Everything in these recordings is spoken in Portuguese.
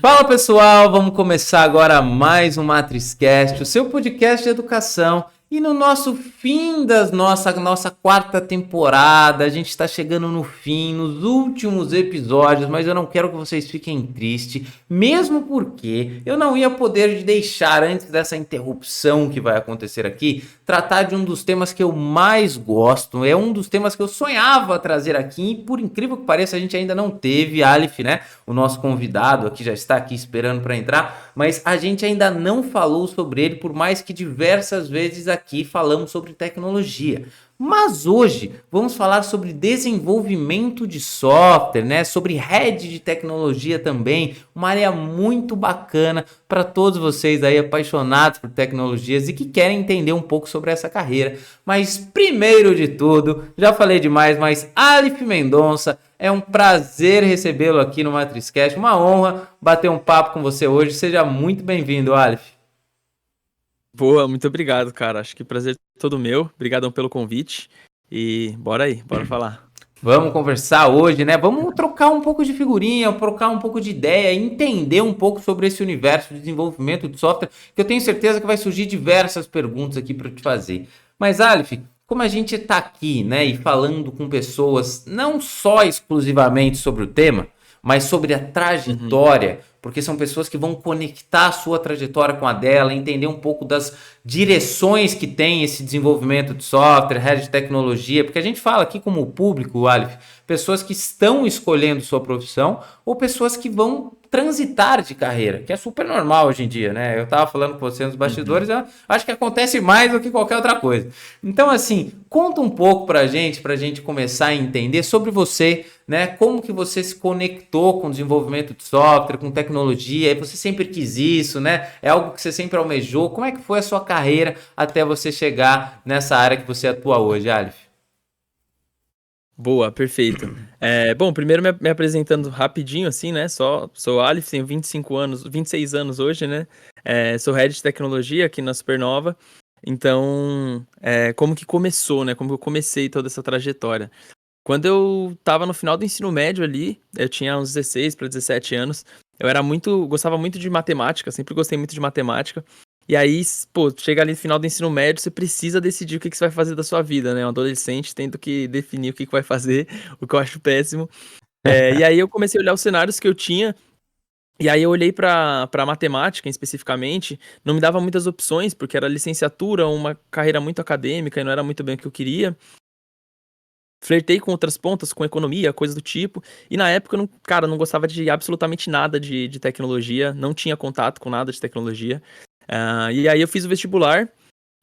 Fala pessoal, vamos começar agora mais um MatrizCast, o seu podcast de educação. E no nosso fim da nossa quarta temporada, a gente está chegando no fim, nos últimos episódios, mas eu não quero que vocês fiquem tristes, mesmo porque eu não ia poder deixar, antes dessa interrupção que vai acontecer aqui, tratar de um dos temas que eu mais gosto, é um dos temas que eu sonhava trazer aqui, e por incrível que pareça, a gente ainda não teve, Aleph, né? O nosso convidado aqui já está aqui esperando para entrar, mas a gente ainda não falou sobre ele, por mais que diversas vezes aqui falamos sobre tecnologia. Mas hoje vamos falar sobre desenvolvimento de software, né? Sobre rede de tecnologia também, uma área muito bacana para todos vocês aí apaixonados por tecnologias e que querem entender um pouco sobre essa carreira. Mas primeiro de tudo, já falei demais, mas Aleph Mendonça, é um prazer recebê-lo aqui no MatrizCast, uma honra bater um papo com você hoje. Seja muito bem-vindo, Aleph. Boa, muito obrigado, cara. Acho que o prazer é todo meu. Obrigadão pelo convite. E bora aí, bora falar. Vamos conversar hoje, né? Vamos trocar um pouco de figurinha, trocar um pouco de ideia, entender um pouco sobre esse universo de desenvolvimento de software, que eu tenho certeza que vai surgir diversas perguntas aqui para te fazer. Mas, Aleph, como a gente está aqui, né, e falando com pessoas não só exclusivamente sobre o tema, mas sobre a Uhum. trajetória, porque são pessoas que vão conectar a sua trajetória com a dela, entender um pouco das direções que tem esse desenvolvimento de software, rede de tecnologia, porque a gente fala aqui como público, Aleph, pessoas que estão escolhendo sua profissão ou pessoas que vão transitar de carreira, que é super normal hoje em dia, né? Eu tava falando com você nos bastidores, Uhum. eu acho que acontece mais do que qualquer outra coisa. Então, assim, conta um pouco pra gente começar a entender sobre você, né? Como que você se conectou com o desenvolvimento de software, com tecnologia, você sempre quis isso, né? É algo que você sempre almejou. Como é que foi a sua carreira até você chegar nessa área que você atua hoje, Aleph? Boa, perfeito. Bom, primeiro me apresentando rapidinho, assim, né? Sou Aleph, tenho 25 anos, 26 anos hoje, né? Sou head de tecnologia aqui na Supernova. Então, como que começou, né? Como que eu comecei toda essa trajetória? Quando eu tava no final do ensino médio ali, eu tinha uns 16 para 17 anos, gostava muito de matemática, sempre gostei muito de matemática. E aí, pô, chega ali no final do ensino médio, você precisa decidir o que que você vai fazer da sua vida, né? Um adolescente tendo que definir o que que vai fazer, o que eu acho péssimo. E aí eu comecei a olhar os cenários que eu tinha, e aí eu olhei para matemática especificamente, não me dava muitas opções, porque era licenciatura, uma carreira muito acadêmica e não era muito bem o que eu queria. Flertei com outras pontas, com economia, coisa do tipo. E na época, eu não, cara, não gostava de absolutamente nada de tecnologia, não tinha contato com nada de tecnologia. E aí eu fiz o vestibular,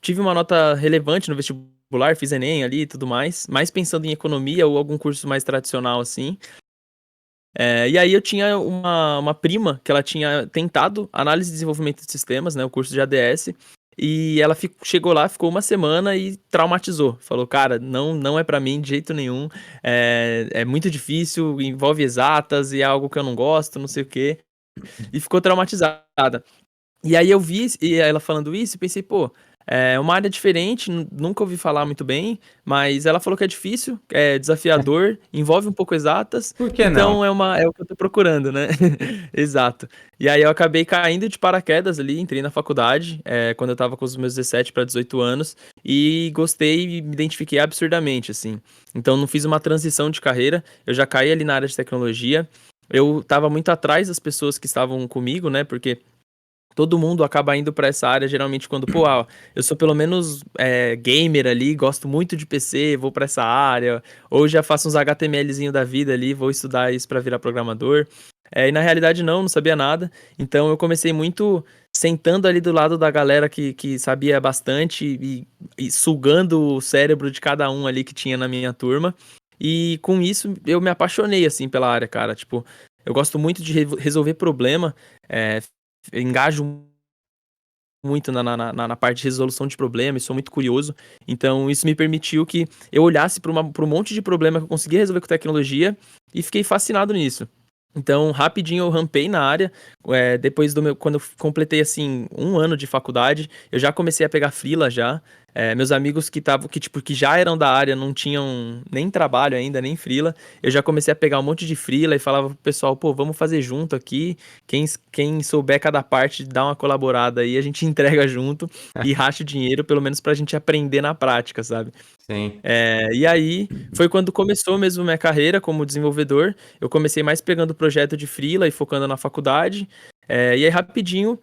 tive uma nota relevante no vestibular, fiz Enem ali e tudo mais pensando em economia ou algum curso mais tradicional assim. E aí eu tinha uma prima que ela tinha tentado análise e desenvolvimento de sistemas, né, o curso de ADS, e ela chegou lá, ficou uma semana e traumatizou. Falou, cara, não é pra mim de jeito nenhum, é muito difícil, envolve exatas e é algo que eu não gosto, não sei o quê, e ficou traumatizada. E aí eu vi e ela falando isso e pensei, pô, é uma área diferente, nunca ouvi falar muito bem, mas ela falou que é difícil, é desafiador, envolve um pouco exatas, Por que então não? é o que eu tô procurando, né? Exato. E aí eu acabei caindo de paraquedas ali, entrei na faculdade, quando eu tava com os meus 17 para 18 anos, e gostei e me identifiquei absurdamente, assim. Então não fiz uma transição de carreira, eu já caí ali na área de tecnologia, eu tava muito atrás das pessoas que estavam comigo, né? Porque todo mundo acaba indo pra essa área geralmente quando, pô, eu sou pelo menos gamer ali, gosto muito de PC, vou pra essa área, ou já faço uns HTMLzinho da vida ali, vou estudar isso pra virar programador. E na realidade não sabia nada, então eu comecei muito sentando ali do lado da galera que sabia bastante e sugando o cérebro de cada um ali que tinha na minha turma. E com isso eu me apaixonei assim pela área, cara. Tipo, eu gosto muito de resolver problema. Engajo muito na parte de resolução de problemas, sou muito curioso. Então, isso me permitiu que eu olhasse para um monte de problema que eu conseguia resolver com tecnologia e fiquei fascinado nisso. Então, rapidinho eu rampei na área. Depois quando eu completei assim um ano de faculdade, eu já comecei a pegar freela já. Meus amigos que já eram da área, não tinham nem trabalho ainda, nem freela. Eu já comecei a pegar um monte de freela e falava pro pessoal, pô, vamos fazer junto aqui. Quem souber cada parte, dá uma colaborada aí, a gente entrega junto e racha o dinheiro, pelo menos pra gente aprender na prática, sabe? Sim. E aí, foi quando começou mesmo minha carreira como desenvolvedor. Eu comecei mais pegando projeto de freela e focando na faculdade. E aí, rapidinho,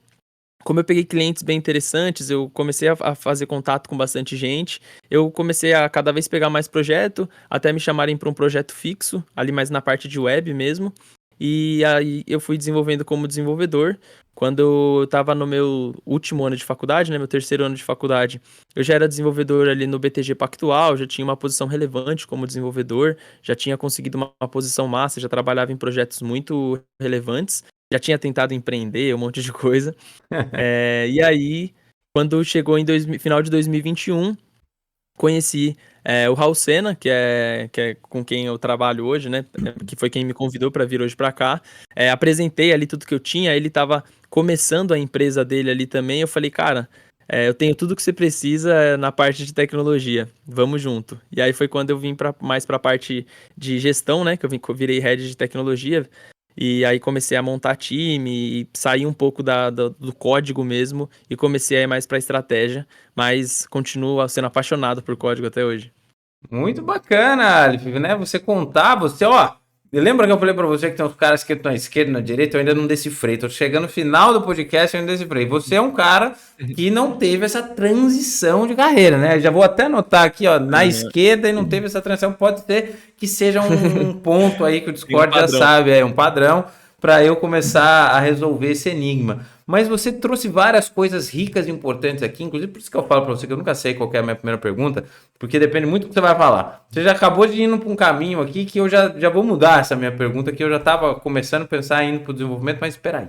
como eu peguei clientes bem interessantes, eu comecei a fazer contato com bastante gente. Eu comecei a cada vez pegar mais projeto, até me chamarem para um projeto fixo, ali mais na parte de web mesmo. E aí eu fui desenvolvendo como desenvolvedor. Quando eu estava no meu último ano de faculdade, né, meu terceiro ano de faculdade, eu já era desenvolvedor ali no BTG Pactual, já tinha uma posição relevante como desenvolvedor, já tinha conseguido uma posição massa, já trabalhava em projetos muito relevantes, já tinha tentado empreender, um monte de coisa. E aí, quando chegou final de 2021, conheci o Raul Sena, que é com quem eu trabalho hoje, né? Que foi quem me convidou para vir hoje para cá. Apresentei ali tudo que eu tinha, ele estava começando a empresa dele ali também. Eu falei, cara, eu tenho tudo que você precisa na parte de tecnologia, vamos junto. E aí foi quando eu vim mais para a parte de gestão, né? Que eu virei head de tecnologia. E aí comecei a montar time e sair um pouco do código mesmo e comecei a ir mais para estratégia, mas continuo sendo apaixonado por código até hoje. Muito bacana, Alif, né? Ó, lembra que eu falei pra você que tem uns caras que estão à esquerda e na direita? Eu ainda não decifrei. Tô chegando no final do podcast e eu ainda decifrei. Você é um cara que não teve essa transição de carreira, né? Já vou até anotar aqui, ó, na esquerda e não teve essa transição. Pode ser que seja um ponto aí que o Discord já sabe, um padrão para eu começar a resolver esse enigma. Mas você trouxe várias coisas ricas e importantes aqui, inclusive por isso que eu falo para você que eu nunca sei qual que é a minha primeira pergunta, porque depende muito do que você vai falar. Você já acabou de ir indo para um caminho aqui que eu já vou mudar essa minha pergunta, que eu já estava começando a pensar em indo para o desenvolvimento, mas espera aí.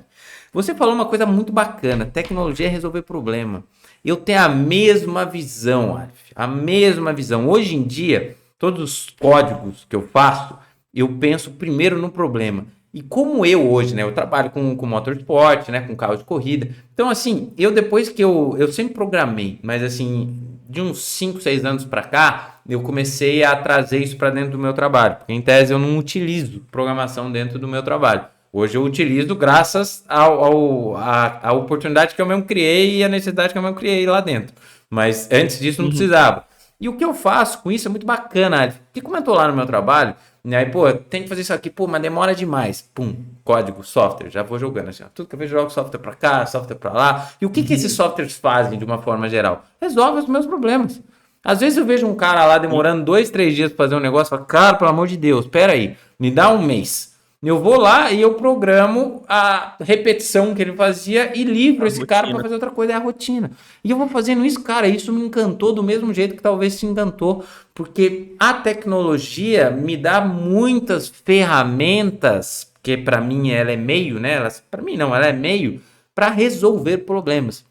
Você falou uma coisa muito bacana, tecnologia é resolver problema. Eu tenho a mesma visão, Arif, a mesma visão. Hoje em dia, todos os códigos que eu faço, eu penso primeiro no problema. E como eu hoje, né, eu trabalho com motorsport, né, com carro de corrida. Então, assim, depois que eu sempre programei, mas assim, de uns 5, 6 anos para cá, eu comecei a trazer isso para dentro do meu trabalho. Porque, em tese, eu não utilizo programação dentro do meu trabalho. Hoje eu utilizo graças à oportunidade que eu mesmo criei e a necessidade que eu mesmo criei lá dentro. Mas antes disso não precisava. E o que eu faço com isso é muito bacana, porque como eu tô lá no meu trabalho, e aí, pô, tem que fazer isso aqui, pô, mas demora demais. Pum, código, software, já vou jogando assim, ó. Tudo que eu vejo, jogo software pra cá, software pra lá. E o que esses softwares fazem de uma forma geral? Resolve os meus problemas. Às vezes eu vejo um cara lá demorando 2, 3 dias pra fazer um negócio, falo, cara, pelo amor de Deus, pera aí, me dá um mês. Eu vou lá e eu programo a repetição que ele fazia e livro esse cara para fazer outra coisa, é a rotina. E eu vou fazendo isso, cara, isso me encantou do mesmo jeito que talvez te encantou, porque a tecnologia me dá muitas ferramentas, que para mim ela é meio, né? Para mim não, ela é meio para resolver problemas.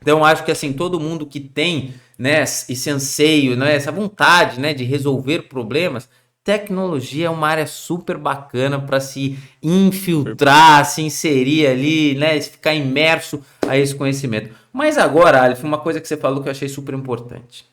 Então acho que assim, todo mundo que tem, né, esse anseio, né, essa vontade, né, de resolver problemas, tecnologia é uma área super bacana para se infiltrar, se inserir ali, né, ficar imerso a esse conhecimento. Mas agora, Aleph, uma coisa que você falou que eu achei super importante.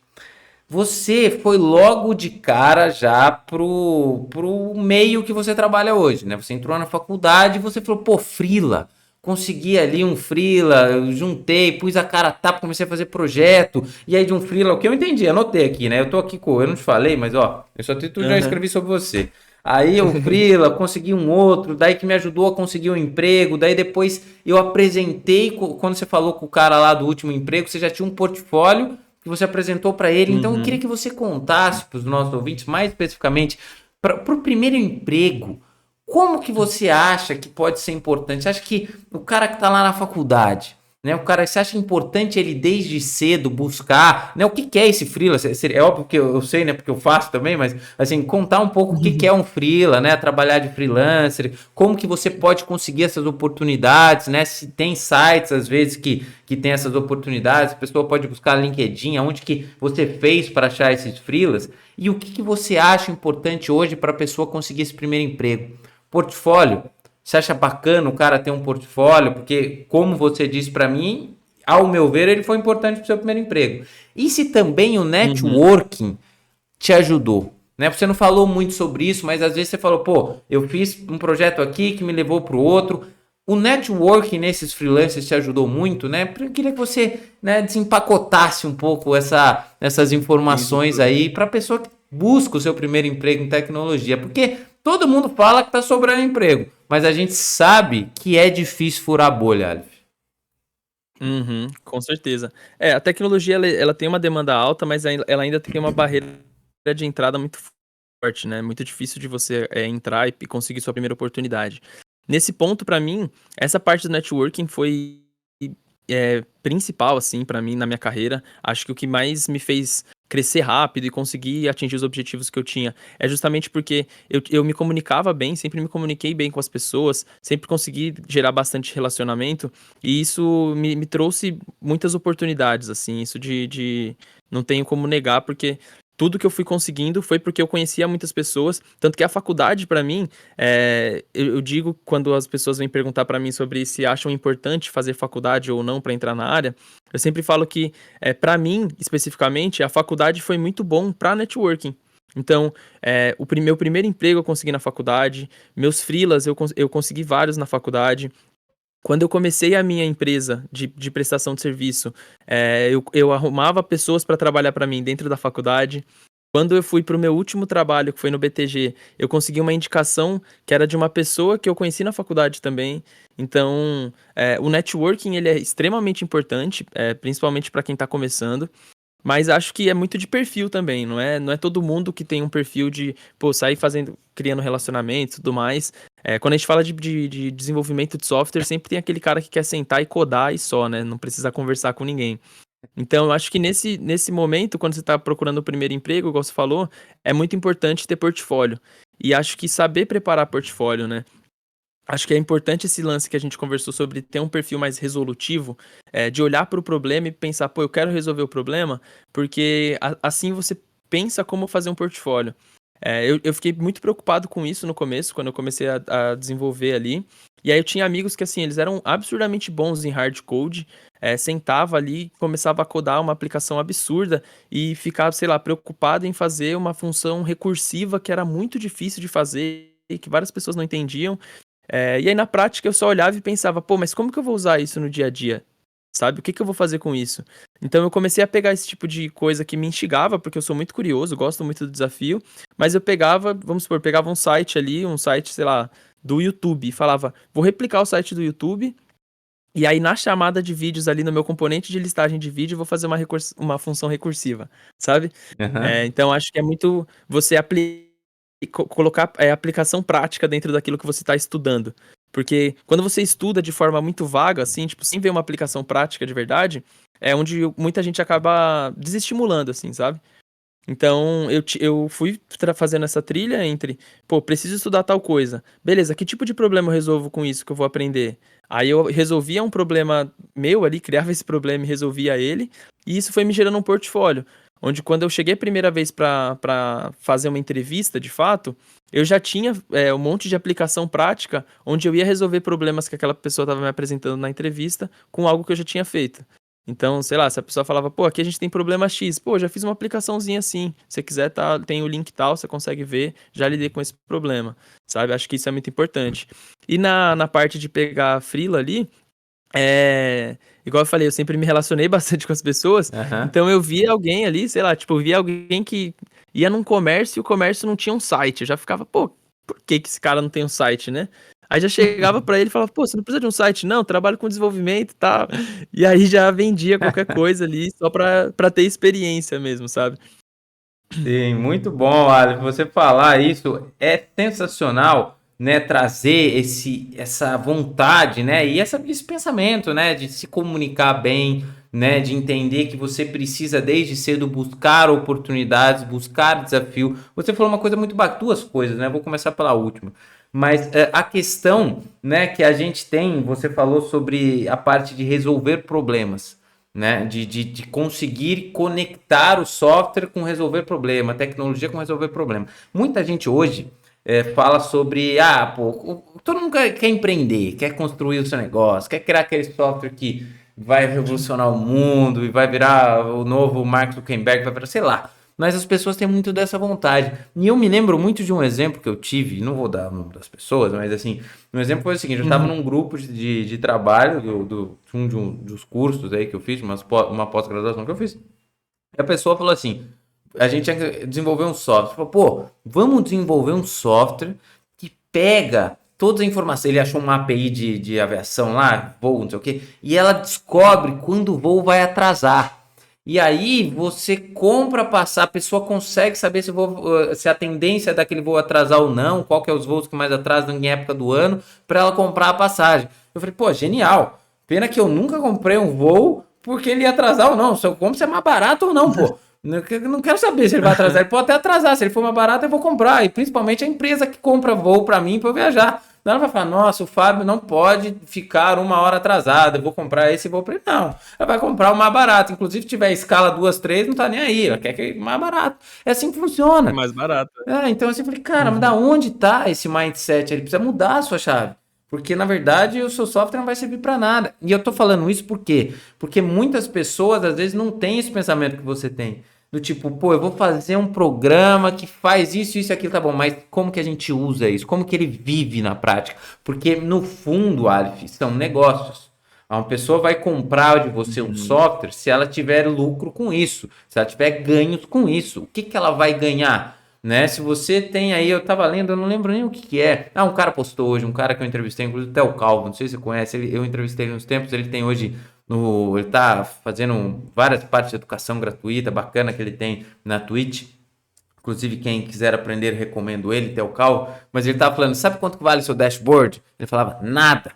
Você foi logo de cara já pro meio que você trabalha hoje, né? Você entrou na faculdade e você falou, pô, freela. Consegui ali um freela, eu juntei, pus a cara a tapa, comecei a fazer projeto. E aí de um freela, o que eu entendi, anotei aqui, né? Eu tô aqui eu não te falei, mas ó, eu só já escrevi sobre você. Aí eu freela, consegui um outro, daí que me ajudou a conseguir um emprego, daí depois eu apresentei, quando você falou com o cara lá do último emprego, você já tinha um portfólio que você apresentou para ele. Então eu queria que você contasse para os nossos ouvintes, mais especificamente, para o primeiro emprego, como que você acha que pode ser importante? Você acha que o cara que está lá na faculdade, né, você acha importante ele desde cedo buscar, né, o que é esse freela? É óbvio que eu sei, né, porque eu faço também, mas assim, contar um pouco o que é um freela, né, trabalhar de freelancer, como que você pode conseguir essas oportunidades, né, se tem sites às vezes que tem essas oportunidades, a pessoa pode buscar LinkedIn, aonde que você fez para achar esses freelas, e o que você acha importante hoje para a pessoa conseguir esse primeiro emprego? Portfólio. Você acha bacana o cara ter um portfólio? Porque, como você disse para mim, ao meu ver, ele foi importante para o seu primeiro emprego. E se também o Uhum. networking te ajudou? Né? Você não falou muito sobre isso, mas às vezes você falou, pô, eu fiz um projeto aqui que me levou para o outro. O networking nesses freelancers te ajudou muito, né? Eu queria que você, né, desempacotasse um pouco essas informações aí para a pessoa que busca o seu primeiro emprego em tecnologia. Porque todo mundo fala que está sobrando emprego, mas a gente sabe que é difícil furar a bolha, Aleph. Uhum, com certeza. A tecnologia ela tem uma demanda alta, mas ela ainda tem uma barreira de entrada muito forte, né? Muito difícil de você entrar e conseguir sua primeira oportunidade. Nesse ponto, pra mim, essa parte do networking foi principal, assim, pra mim, na minha carreira. Acho que o que mais me fez crescer rápido e conseguir atingir os objetivos que eu tinha é justamente porque eu me comunicava bem, sempre me comuniquei bem com as pessoas, sempre consegui gerar bastante relacionamento, e isso me trouxe muitas oportunidades, assim, isso de não tenho como negar, porque tudo que eu fui conseguindo foi porque eu conhecia muitas pessoas, tanto que a faculdade, pra mim, eu digo quando as pessoas vêm perguntar pra mim sobre se acham importante fazer faculdade ou não pra entrar na área, eu sempre falo que, para mim, especificamente, a faculdade foi muito bom pra networking. Então, meu primeiro emprego eu consegui na faculdade, meus freelas eu consegui vários na faculdade. Quando eu comecei a minha empresa de prestação de serviço, eu arrumava pessoas para trabalhar para mim dentro da faculdade. Quando eu fui para o meu último trabalho, que foi no BTG, eu consegui uma indicação que era de uma pessoa que eu conheci na faculdade também. Então, o networking ele é extremamente importante, principalmente para quem está começando. Mas acho que é muito de perfil também, não é todo mundo que tem um perfil de, pô, sair criando relacionamentos e tudo mais. Quando a gente fala de desenvolvimento de software, sempre tem aquele cara que quer sentar e codar e só, né? Não precisa conversar com ninguém. Então, eu acho que nesse momento, quando você está procurando o primeiro emprego, igual você falou, é muito importante ter portfólio. E acho que saber preparar portfólio, né? Acho que é importante esse lance que a gente conversou sobre ter um perfil mais resolutivo, de olhar para o problema e pensar, pô, eu quero resolver o problema, porque assim você pensa como fazer um portfólio. Eu fiquei muito preocupado com isso no começo, quando eu comecei a desenvolver ali. E aí eu tinha amigos que, assim, eles eram absurdamente bons em hard code, sentava ali, começava a codar uma aplicação absurda e ficava, sei lá, preocupado em fazer uma função recursiva que era muito difícil de fazer e que várias pessoas não entendiam. E aí, na prática, eu só olhava e pensava, pô, mas como que eu vou usar isso no dia a dia? Sabe? O que que eu vou fazer com isso? Então, eu comecei a pegar esse tipo de coisa que me instigava, porque eu sou muito curioso, gosto muito do desafio, mas eu pegava, vamos supor, pegava um site ali, um site, sei lá, do YouTube, e falava, vou replicar o site do YouTube, e aí na chamada de vídeos ali, no meu componente de listagem de vídeo, eu vou fazer uma função recursiva, sabe? Uhum. Então, acho que é muito você colocar aplicação prática dentro daquilo que você está estudando. Porque quando você estuda de forma muito vaga, assim, tipo, sem ver uma aplicação prática de verdade, é onde muita gente acaba desestimulando, assim, sabe? Então, eu fui fazendo essa trilha entre, pô, preciso estudar tal coisa. Beleza, que tipo de problema eu resolvo com isso que eu vou aprender? Aí eu resolvia um problema meu ali, criava esse problema e resolvia ele, e isso foi me gerando um portfólio, onde quando eu cheguei a primeira vez para fazer uma entrevista, de fato, eu já tinha um monte de aplicação prática, onde eu ia resolver problemas que aquela pessoa estava me apresentando na entrevista com algo que eu já tinha feito. Então, sei lá, se a pessoa falava, pô, aqui a gente tem problema X, pô, já fiz uma aplicaçãozinha assim, se você quiser, tá, tem o link tal, você consegue ver, já lidei com esse problema, sabe? Acho que isso é muito importante. E na parte de pegar freela ali, igual eu falei, eu sempre me relacionei bastante com as pessoas, Uhum. então eu via alguém ali, sei lá, tipo, eu via alguém que ia num comércio e o comércio não tinha um site, eu já ficava, pô, por que que esse cara não tem um site, né? Aí já chegava pra ele e falava, pô, você não precisa de um site, não, eu trabalho com desenvolvimento e tal. E aí já vendia qualquer coisa ali, só pra ter experiência mesmo, sabe? Sim, muito bom, Alex. Você falar isso é sensacional, né? Trazer essa vontade, né? E esse pensamento, né? De se comunicar bem, né? De entender que você precisa desde cedo buscar oportunidades, buscar desafio. Você falou uma coisa muito bacana, duas coisas, né? Vou começar pela última. Mas a questão, né? Que a gente tem, você falou sobre a parte de resolver problemas, né? De conseguir conectar o software com resolver problema, a tecnologia com resolver problema. Muita gente hoje fala sobre, pô, todo mundo quer empreender, quer construir o seu negócio, quer criar aquele software que vai revolucionar o mundo e vai virar o novo Mark Zuckerberg, vai virar, sei lá. Mas as pessoas têm muito dessa vontade. E eu me lembro muito de um exemplo que eu tive, não vou dar o nome das pessoas, mas assim, um exemplo foi o seguinte, eu estava Uhum. num grupo de trabalho dos cursos aí que eu fiz, uma pós-graduação que eu fiz. E a pessoa falou assim, a gente tinha que desenvolver um software. Falou, pô, vamos desenvolver um software que pega todas as informações. Ele achou uma API de aviação lá, voo, não sei o quê, e ela descobre quando o voo vai atrasar. E aí você compra passar, a pessoa consegue saber se a tendência daquele voo atrasar ou não, qual que é os voos que mais atrasam em época do ano, para ela comprar a passagem. Eu falei, pô, genial. Pena que eu nunca comprei um voo porque ele ia atrasar ou não. Se eu compro, se é mais barato ou não, pô. Eu não quero saber se ele vai atrasar. Ele pode até atrasar. Se ele for mais barato, eu vou comprar. E principalmente a empresa que compra voo para mim para eu viajar. Ela vai falar, nossa, o Fábio não pode ficar 1 hora atrasado. Eu vou comprar esse voo para ele. Não, ela vai comprar o mais barato. Inclusive, se tiver escala 2, 3, não tá nem aí. Ela quer que é mais barato. É assim que É funciona. mais barato. Então assim, eu falei, cara, mas da Uhum. onde tá esse mindset? Ele precisa mudar a sua chave. Porque, na verdade, o seu software não vai servir para nada. E eu tô falando isso por quê? Porque muitas pessoas, às vezes, não têm esse pensamento que você tem. Do tipo, pô, eu vou fazer um programa que faz isso, isso e aquilo, tá bom, mas como que a gente usa isso? Como que ele vive na prática? Porque, no fundo, Aleph, são negócios. Uma pessoa vai comprar de você um Uhum. software se ela tiver lucro com isso, se ela tiver ganhos com isso. O que que ela vai ganhar? Né? Se você tem aí, eu tava lendo, eu não lembro nem o que que é. Ah, um cara postou hoje, um cara que eu entrevistei, inclusive até o Calvo, não sei se você conhece, eu entrevistei ele uns tempos, ele tem hoje ele tá fazendo várias partes de educação gratuita, bacana que ele tem na Twitch. Inclusive, quem quiser aprender, recomendo ele, Theo Calvo. Mas ele tava falando, sabe quanto que vale o seu dashboard? Ele falava, nada.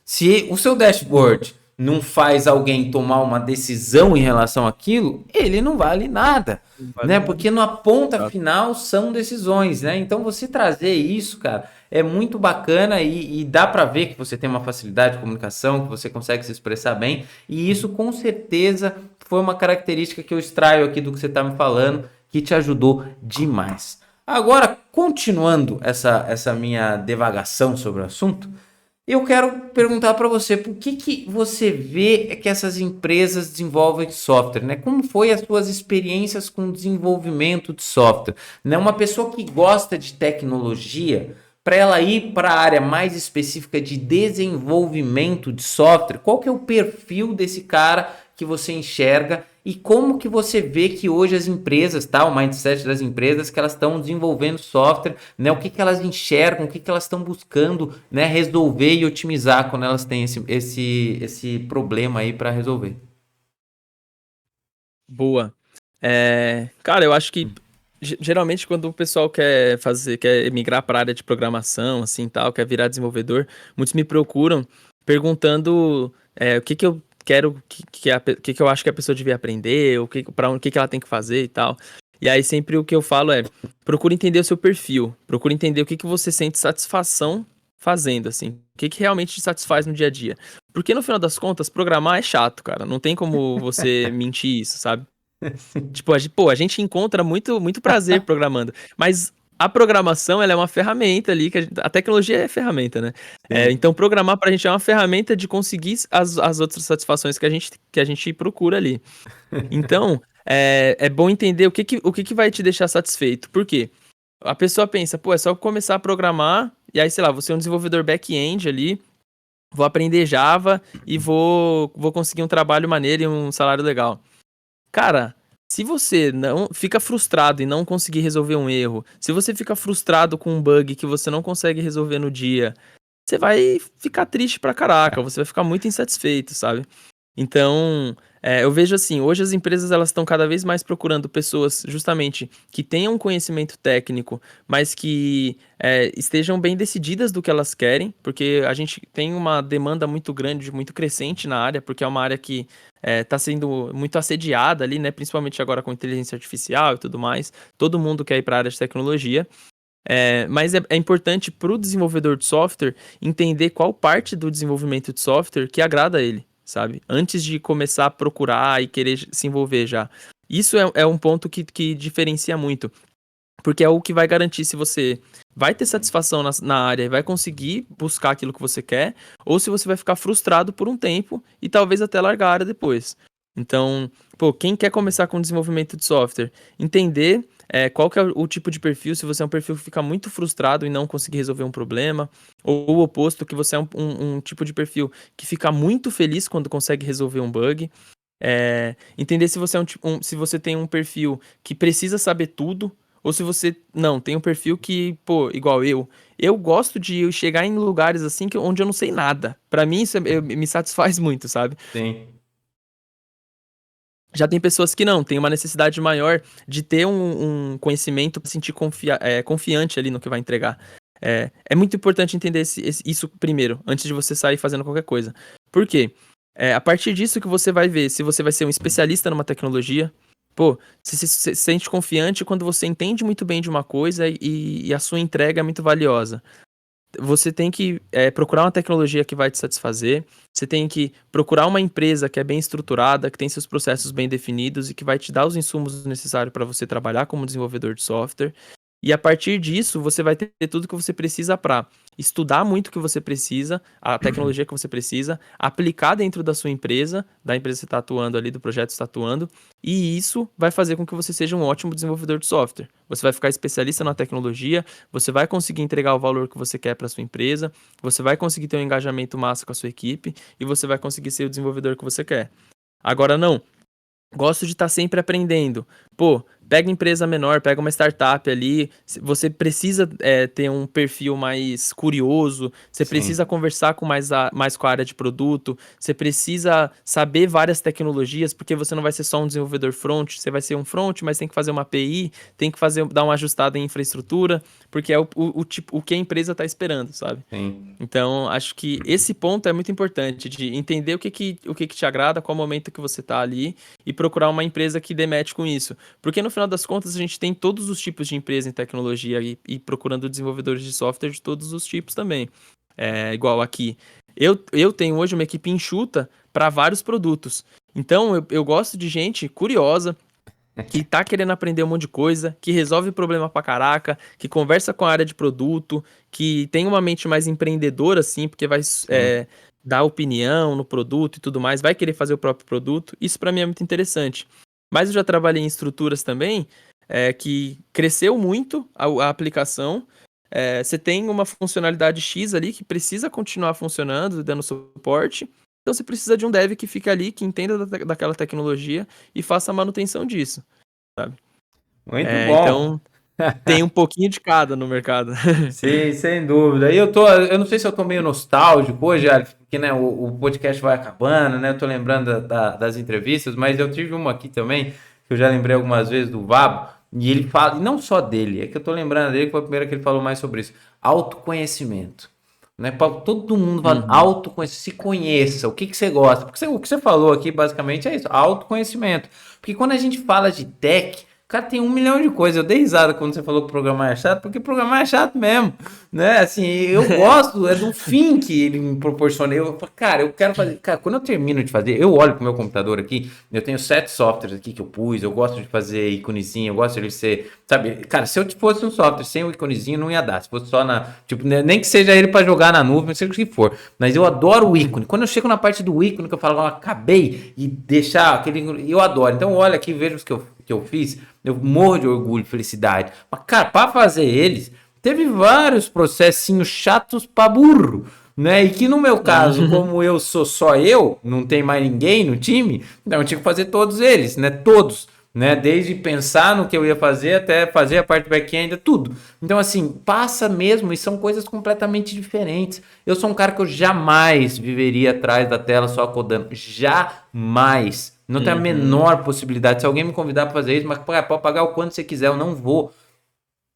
Se o seu dashboard não faz alguém tomar uma decisão em relação àquilo, ele não vale nada, Não vale né? nada. Porque na ponta Exato. final são decisões, né? Então você trazer isso, cara, é muito bacana e dá para ver que você tem uma facilidade de comunicação, que você consegue se expressar bem, e isso com certeza foi uma característica que eu extraio aqui do que você está me falando, que te ajudou demais. Agora, continuando essa minha devagação sobre o assunto, eu quero perguntar para você, por que você vê que essas empresas desenvolvem software, né? Como foi as suas experiências com o desenvolvimento de software, né? Uma pessoa que gosta de tecnologia, para ela ir para a área mais específica de desenvolvimento de software, qual que é o perfil desse cara que você enxerga e como que você vê que hoje as empresas, tá? O mindset das empresas que elas estão desenvolvendo software, né? O que que elas enxergam, o que que elas estão buscando, né? Resolver e otimizar quando elas têm esse problema aí para resolver. Boa. Cara, eu acho que geralmente quando o pessoal quer migrar para a área de programação, assim, tal, quer virar desenvolvedor, muitos me procuram perguntando o que que eu quero, que que eu acho que a pessoa devia aprender, o que que ela tem que fazer e tal. E aí sempre o que eu falo é, procura entender o seu perfil, procura entender o que que você sente satisfação fazendo, assim, o que que realmente te satisfaz no dia a dia. Porque no final das contas, programar é chato, cara, não tem como você mentir isso, sabe? Tipo, a gente encontra muito prazer programando, mas a programação, ela é uma ferramenta ali, a tecnologia é ferramenta, né? Sim. Então, programar pra gente é uma ferramenta de conseguir as outras satisfações que a gente procura ali. Então, é bom entender o que que vai te deixar satisfeito. Por quê? A pessoa pensa, pô, é só começar a programar, e aí, sei lá, você é um desenvolvedor back-end ali, vou aprender Java e vou conseguir um trabalho maneiro e um salário legal. Cara, se você não fica frustrado e não conseguir resolver um erro, se você fica frustrado com um bug que você não consegue resolver no dia, você vai ficar triste pra caraca, você vai ficar muito insatisfeito, sabe? Então, eu vejo assim, hoje as empresas elas estão cada vez mais procurando pessoas justamente que tenham um conhecimento técnico, mas que estejam bem decididas do que elas querem, porque a gente tem uma demanda muito grande, muito crescente na área, porque é uma área que está sendo muito assediada ali, né? Principalmente agora com inteligência artificial e tudo mais. Todo mundo quer ir para a área de tecnologia. Mas é importante para o desenvolvedor de software entender qual parte do desenvolvimento de software que agrada a ele, sabe? Antes de começar a procurar e querer se envolver já. Isso é um ponto que diferencia muito. Porque é o que vai garantir se você vai ter satisfação na área e vai conseguir buscar aquilo que você quer, ou se você vai ficar frustrado por um tempo e talvez até largar a área depois. Então, pô, quem quer começar com desenvolvimento de software, entender qual que é o tipo de perfil, se você é um perfil que fica muito frustrado e não conseguir resolver um problema, ou o oposto, que você é um tipo de perfil que fica muito feliz quando consegue resolver um bug. Entender se você se você tem um perfil que precisa saber tudo, ou se você não tem um perfil que, pô, igual eu gosto de chegar em lugares assim onde eu não sei nada. Pra mim isso me satisfaz muito, sabe? Sim. Já tem pessoas que não, tem uma necessidade maior de ter um conhecimento para se sentir confiante ali no que vai entregar. É muito importante entender isso primeiro, antes de você sair fazendo qualquer coisa. Por quê? A partir disso que você vai ver se você vai ser um especialista numa tecnologia. Pô, você se sente confiante quando você entende muito bem de uma coisa e a sua entrega é muito valiosa. Você tem que procurar uma tecnologia que vai te satisfazer, você tem que procurar uma empresa que é bem estruturada, que tem seus processos bem definidos e que vai te dar os insumos necessários para você trabalhar como desenvolvedor de software. E a partir disso, você vai ter tudo que você precisa para estudar muito o que você precisa, a tecnologia que você precisa, aplicar dentro da sua empresa, da empresa que você está atuando ali, do projeto que você está atuando, e isso vai fazer com que você seja um ótimo desenvolvedor de software. Você vai ficar especialista na tecnologia, você vai conseguir entregar o valor que você quer para sua empresa, você vai conseguir ter um engajamento massa com a sua equipe e você vai conseguir ser o desenvolvedor que você quer. Agora não, gosto de estar sempre aprendendo. Pô, pega empresa menor, pega uma startup ali. Você precisa ter um perfil mais curioso. Você Sim. precisa conversar mais com a área de produto. Você precisa saber várias tecnologias, porque você não vai ser só um desenvolvedor front. Você vai ser um front, mas tem que fazer uma API, tem que dar uma ajustada em infraestrutura, porque é o que a empresa está esperando, sabe? Sim. Então, acho que esse ponto é muito importante, de entender o que te agrada, qual momento que você está ali e procurar uma empresa que dê match com isso. Porque no final das contas a gente tem todos os tipos de empresa em tecnologia e procurando desenvolvedores de software de todos os tipos também. Igual aqui. Eu tenho hoje uma equipe enxuta para vários produtos. Então eu gosto de gente curiosa, que tá querendo aprender um monte de coisa, que resolve problema pra caraca, que conversa com a área de produto, que tem uma mente mais empreendedora, assim, porque vai Sim. dar opinião no produto e tudo mais, vai querer fazer o próprio produto. Isso pra mim é muito interessante. Mas eu já trabalhei em estruturas também, que cresceu muito a aplicação. Você tem uma funcionalidade X ali que precisa continuar funcionando, dando suporte. Então você precisa de um dev que fique ali, que entenda daquela tecnologia e faça a manutenção disso, sabe? Muito bom. Então tem um pouquinho de cada no mercado. Sim, sem dúvida. Eu não sei se eu tô meio nostálgico hoje, Alex, porque né, o podcast vai acabando, né? Eu tô lembrando das entrevistas, mas eu tive uma aqui também, que eu já lembrei algumas vezes do Vabo, e ele fala, e não só dele, é que eu tô lembrando dele, que foi a primeira que ele falou mais sobre isso. Autoconhecimento. Né? Todo mundo fala Uhum. autoconhecimento, se conheça, o que, que você gosta. Porque o que você falou aqui basicamente é isso, autoconhecimento. Porque quando a gente fala de tech, cara, tem 1 milhão de coisas. Eu dei risada quando você falou que programar é chato, porque programar é chato mesmo, né? Assim, eu gosto, do fim que ele me proporciona. Eu falo, cara, eu quero fazer. Cara, quando eu termino de fazer, eu olho pro meu computador aqui, eu tenho 7 softwares aqui que eu pus, eu gosto de fazer iconezinho, eu gosto de ser, sabe? Cara, se eu fosse um software sem o iconezinho, não ia dar. Se fosse só na, tipo, nem que seja ele para jogar na nuvem, seja o que for. Mas eu adoro o ícone. Quando eu chego na parte do ícone, que eu falo, acabei, e deixar aquele. Eu adoro. Então, olha aqui, veja os que eu fiz. Eu morro de orgulho e felicidade. Mas, cara, para fazer eles, teve vários processinhos chatos para burro. Né? E que no meu caso, como eu sou só eu, não tem mais ninguém no time, então eu tinha que fazer todos eles, né? Todos. Né? Desde pensar no que eu ia fazer até fazer a parte back-end, tudo. Então, assim, passa mesmo e são coisas completamente diferentes. Eu sou um cara que eu jamais viveria atrás da tela só codando. Jamais. Não tem a Uhum. menor possibilidade. Se alguém me convidar para fazer isso, mas pode pagar o quanto você quiser, eu não vou.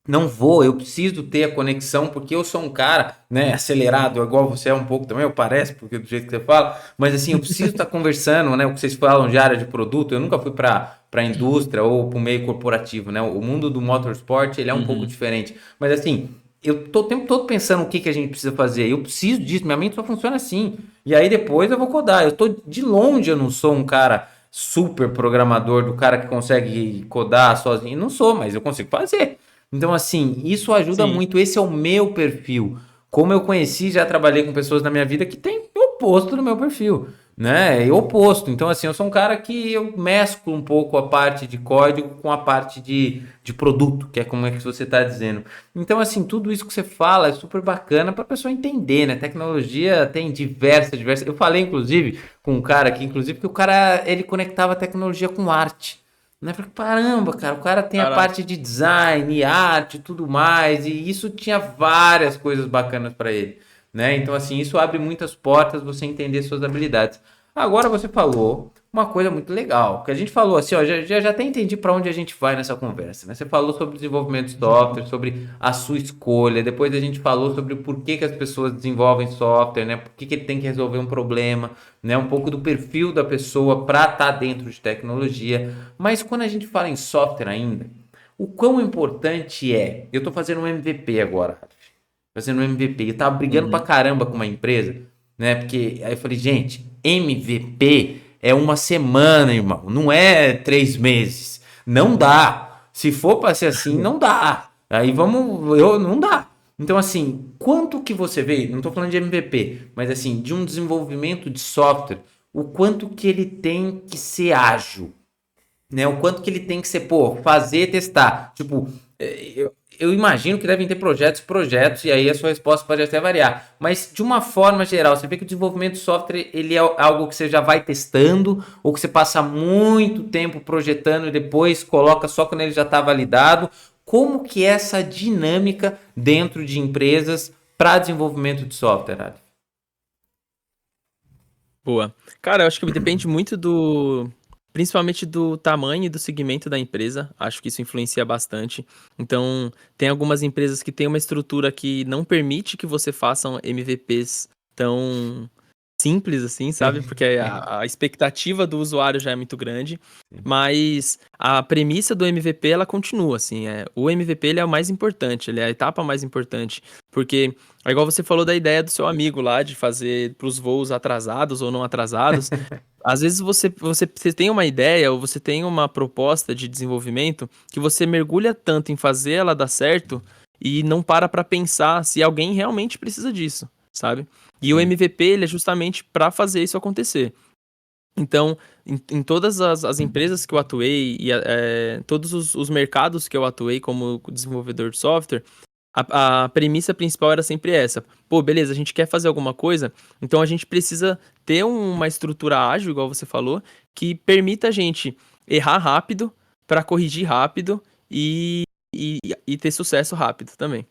Não vou, eu preciso ter a conexão, porque eu sou um cara, né, acelerado, igual você é um pouco também, eu parece, porque do jeito que você fala, mas assim, eu preciso estar conversando, né, o que vocês falam de área de produto, eu nunca fui para indústria ou para o meio corporativo, né, o mundo do motorsport, ele é um pouco Uhum. diferente, mas assim, eu tô o tempo todo pensando o que a gente precisa fazer, eu preciso disso, minha mente só funciona assim, e aí depois eu vou codar, eu tô de longe, eu não sou um cara super programador, do cara que consegue codar sozinho, não sou, mas eu consigo fazer. Então, assim, isso ajuda Sim. muito. Esse é o meu perfil. Como eu conheci, já trabalhei com pessoas na minha vida que têm o oposto do meu perfil, né? É o oposto. Então, assim, eu sou um cara que eu mesclo um pouco a parte de código com a parte de produto, que é como é que você está dizendo. Então, assim, tudo isso que você fala é super bacana para a pessoa entender, né? Tecnologia tem diversas. Eu falei, inclusive, com um cara aqui, inclusive, que o cara ele conectava a tecnologia com arte. Né? Falei, caramba, cara, o cara tem a Caraca. parte de design, arte e tudo mais, e isso tinha várias coisas bacanas para ele, né? Então, assim, isso abre muitas portas você entender suas habilidades. Agora você falou uma coisa muito legal, que a gente falou assim, ó, já até entendi para onde a gente vai nessa conversa, né? Você falou sobre desenvolvimento de software, sobre a sua escolha, depois a gente falou sobre o porquê que as pessoas desenvolvem software, né? Por que que ele tem que resolver um problema, né? Um pouco do perfil da pessoa para estar dentro de tecnologia. Mas quando a gente fala em software ainda, o quão importante é? Eu estou fazendo um MVP agora, fazendo um MVP. Eu tava brigando pra Uhum. caramba com uma empresa, né? Porque aí eu falei, gente, MVP é uma semana, irmão, não é 3 meses. Não dá. Se for para ser assim, não dá. Aí vamos, não dá. Então, assim, quanto que você vê, não estou falando de MVP, mas assim, de um desenvolvimento de software, o quanto que ele tem que ser ágil, né? O quanto que ele tem que ser, pô, fazer, testar. Tipo, eu imagino que devem ter projetos, e aí a sua resposta pode até variar. Mas, de uma forma geral, você vê que o desenvolvimento de software, ele é algo que você já vai testando, ou que você passa muito tempo projetando e depois coloca só quando ele já está validado. Como que é essa dinâmica dentro de empresas para desenvolvimento de software, Adi? Boa. Cara, eu acho que depende muito principalmente do tamanho e do segmento da empresa. Acho que isso influencia bastante. Então, tem algumas empresas que têm uma estrutura que não permite que você faça MVPs tão simples assim, sabe? Porque a expectativa do usuário já é muito grande, mas a premissa do MVP ela continua assim, o MVP ele é o mais importante, ele é a etapa mais importante, porque é igual você falou da ideia do seu amigo lá de fazer para os voos atrasados ou não atrasados. Às vezes você tem uma ideia ou você tem uma proposta de desenvolvimento que você mergulha tanto em fazer ela dar certo e não para pensar se alguém realmente precisa disso, sabe? E o Sim. MVP ele é justamente para fazer isso acontecer. Então, em todas as empresas que eu atuei e todos os mercados que eu atuei como desenvolvedor de software, a premissa principal era sempre essa. Pô, beleza, a gente quer fazer alguma coisa, então a gente precisa ter uma estrutura ágil, igual você falou, que permita a gente errar rápido, para corrigir rápido e ter sucesso rápido também,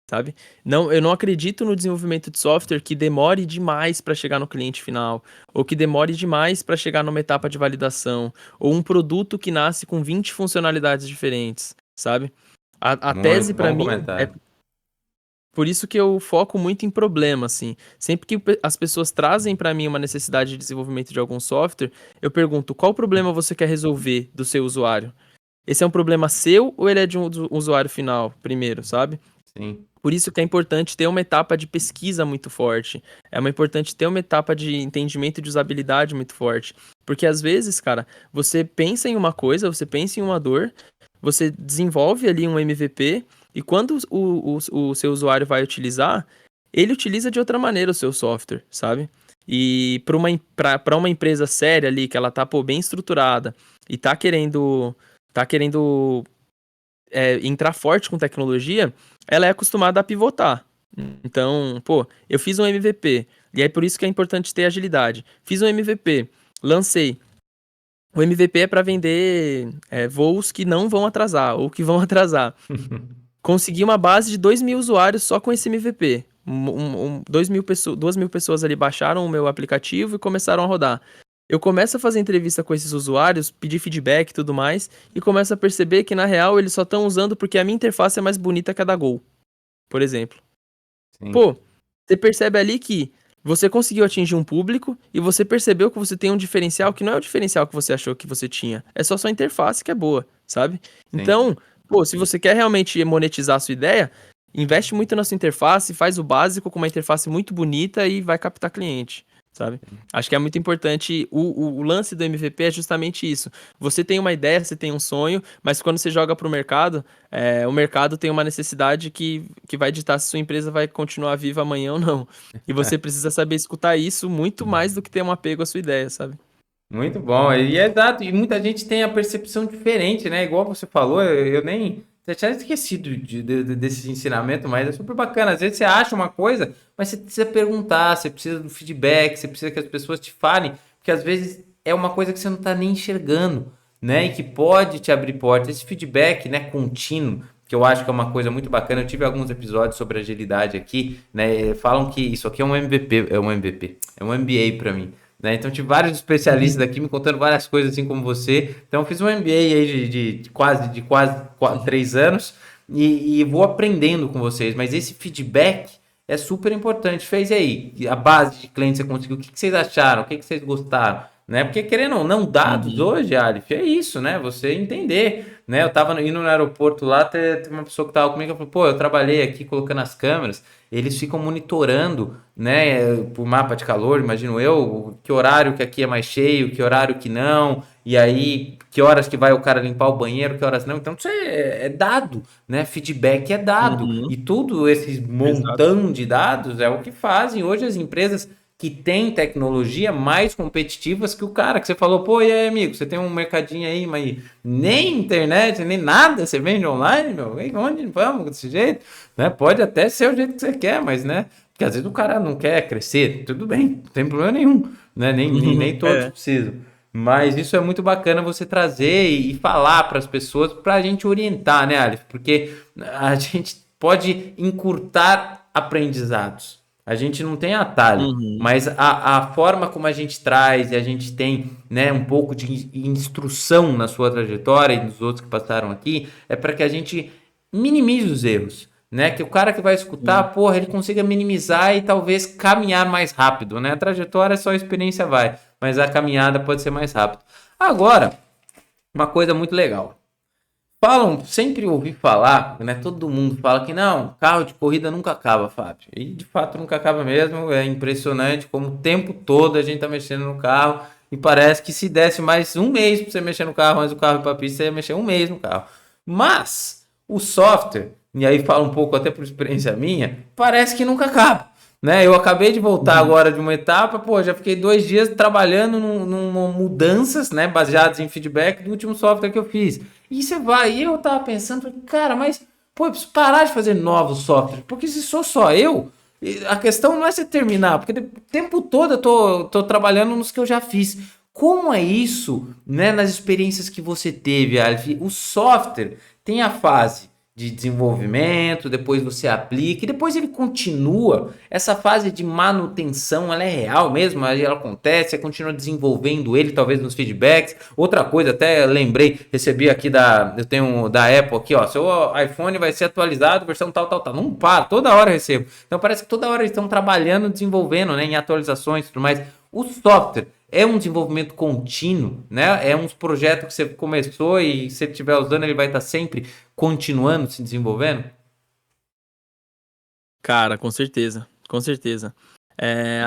sabe? Não, eu não acredito no desenvolvimento de software que demore demais para chegar no cliente final, ou que demore demais para chegar numa etapa de validação, ou um produto que nasce com 20 funcionalidades diferentes, sabe? A tese Muito para bom mim é comentário. por isso que eu foco muito em problema, assim. Sempre que as pessoas trazem para mim uma necessidade de desenvolvimento de algum software, eu pergunto qual problema você quer resolver do seu usuário? Esse é um problema seu ou ele é de um usuário final, primeiro, sabe? Sim. Por isso que é importante ter uma etapa de pesquisa muito forte. Importante ter uma etapa de entendimento de usabilidade muito forte. Porque às vezes, cara, você pensa em uma coisa, você pensa em uma dor, você desenvolve ali um MVP, e quando o seu usuário vai utilizar, ele utiliza de outra maneira o seu software, sabe? E para uma empresa séria ali, que ela tá, pô, bem estruturada e tá querendo entrar forte com tecnologia, ela é acostumada a pivotar. Então, pô, eu fiz um MVP, e aí por isso que é importante ter agilidade. Fiz um MVP, lancei. O MVP é para vender voos que não vão atrasar, ou que vão atrasar. Consegui uma base de 2.000 usuários só com esse MVP. 2.000 pessoas ali baixaram o meu aplicativo e começaram a rodar. Eu começo a fazer entrevista com esses usuários, pedir feedback e tudo mais, e começo a perceber que na real eles só estão usando porque a minha interface é mais bonita que a da Gol, por exemplo. Sim. Pô, você percebe ali que você conseguiu atingir um público e você percebeu que você tem um diferencial que não é o diferencial que você achou que você tinha. É só sua interface que é boa, sabe? Sim. Então, pô, se você quer realmente monetizar a sua ideia, investe muito na sua interface, faz o básico com uma interface muito bonita e vai captar cliente. sabe? Acho que é muito importante, o lance do MVP é justamente isso. Você tem uma ideia, você tem um sonho, mas quando você joga para o mercado tem uma necessidade que vai ditar se sua empresa vai continuar viva amanhã ou não. E você precisa saber escutar isso muito mais do que ter um apego à sua ideia, sabe? Muito bom, e é exato, e muita gente tem a percepção diferente, né? Igual você falou, eu nem eu tinha esquecido desse ensinamento, mas é super bacana. Às vezes você acha uma coisa, mas você precisa perguntar, você precisa do feedback, você precisa que as pessoas te falem, porque às vezes é uma coisa que você não está nem enxergando, né? E que pode te abrir portas. Esse feedback, né, contínuo, que eu acho que é uma coisa muito bacana. Eu tive alguns episódios sobre agilidade aqui, né? Falam que isso aqui é um MVP, é um MBA para mim. Né? Então, tive vários especialistas aqui me contando várias coisas, assim como você. Então, eu fiz um MBA aí de quase 3 anos e vou aprendendo com vocês. Mas esse feedback é super importante. Fez aí, a base de clientes você conseguiu. O que vocês acharam? O que vocês gostaram? Né? Porque, querendo ou não, dados Uhum. hoje, Alif, é isso, né? Você entender. Né? Eu tava indo no aeroporto lá, tem uma pessoa que tava comigo que falou: pô, eu trabalhei aqui colocando as câmeras. Eles ficam monitorando, né, por mapa de calor, imagino eu, que horário que aqui é mais cheio, que horário que não, e aí que horas que vai o cara limpar o banheiro, que horas não. Então isso é dado, né? Feedback é dado. Uhum. E tudo esses Exato. montão de dados é o que fazem hoje as empresas que têm tecnologia mais competitivas que o cara que você falou, pô, e aí, amigo, você tem um mercadinho aí, mas nem internet, nem nada, você vende online, meu, e onde vamos desse jeito? Né? Pode até ser o jeito que você quer, mas, né? Porque às vezes o cara não quer crescer, tudo bem, não tem problema nenhum, né? Nem todos É. precisam. Mas isso é muito bacana você trazer e falar para as pessoas, para a gente orientar, né, Aleph? Porque a gente pode encurtar aprendizados. A gente não tem atalho, Uhum. mas a forma como a gente traz e a gente tem, né, um pouco de instrução na sua trajetória e nos outros que passaram aqui, é para que a gente minimize os erros, né? Que o cara que vai escutar, Sim. porra, ele consiga minimizar e talvez caminhar mais rápido, né? A trajetória só a experiência vai, mas a caminhada pode ser mais rápido. Agora, uma coisa muito legal. Falam, sempre ouvi falar, né? Todo mundo fala que não, carro de corrida nunca acaba, Fábio. E de fato nunca acaba mesmo. É impressionante como o tempo todo a gente tá mexendo no carro e parece que se desse mais um mês para você mexer no carro, mas o carro ir para pista, você ia mexer um mês no carro. Mas o software, e aí fala um pouco até por experiência minha, parece que nunca acaba. Né? Eu acabei de voltar Uhum. agora de uma etapa, pô, já fiquei 2 dias trabalhando numa mudanças, né, baseadas em feedback do último software que eu fiz. E você vai, e eu tava pensando, cara, mas, pô, eu preciso parar de fazer novos softwares, porque se sou só eu, a questão não é você terminar, porque o tempo todo eu tô trabalhando nos que eu já fiz. Como é isso, né, nas experiências que você teve, Alf? O software tem a fase de desenvolvimento, depois você aplica e depois ele continua. Essa fase de manutenção, ela é real mesmo, aí ela acontece, você continua desenvolvendo ele, talvez nos feedbacks. Outra coisa, até lembrei, recebi aqui eu tenho da Apple aqui, ó, seu iPhone vai ser atualizado, versão tal, tal, tal. Não para, toda hora eu recebo. Então parece que toda hora eles estão trabalhando, desenvolvendo, né, em atualizações e tudo mais. O software é um desenvolvimento contínuo, né? É uns projetos que você começou e se você estiver usando, ele vai estar sempre continuando se desenvolvendo? Cara, com certeza, com certeza.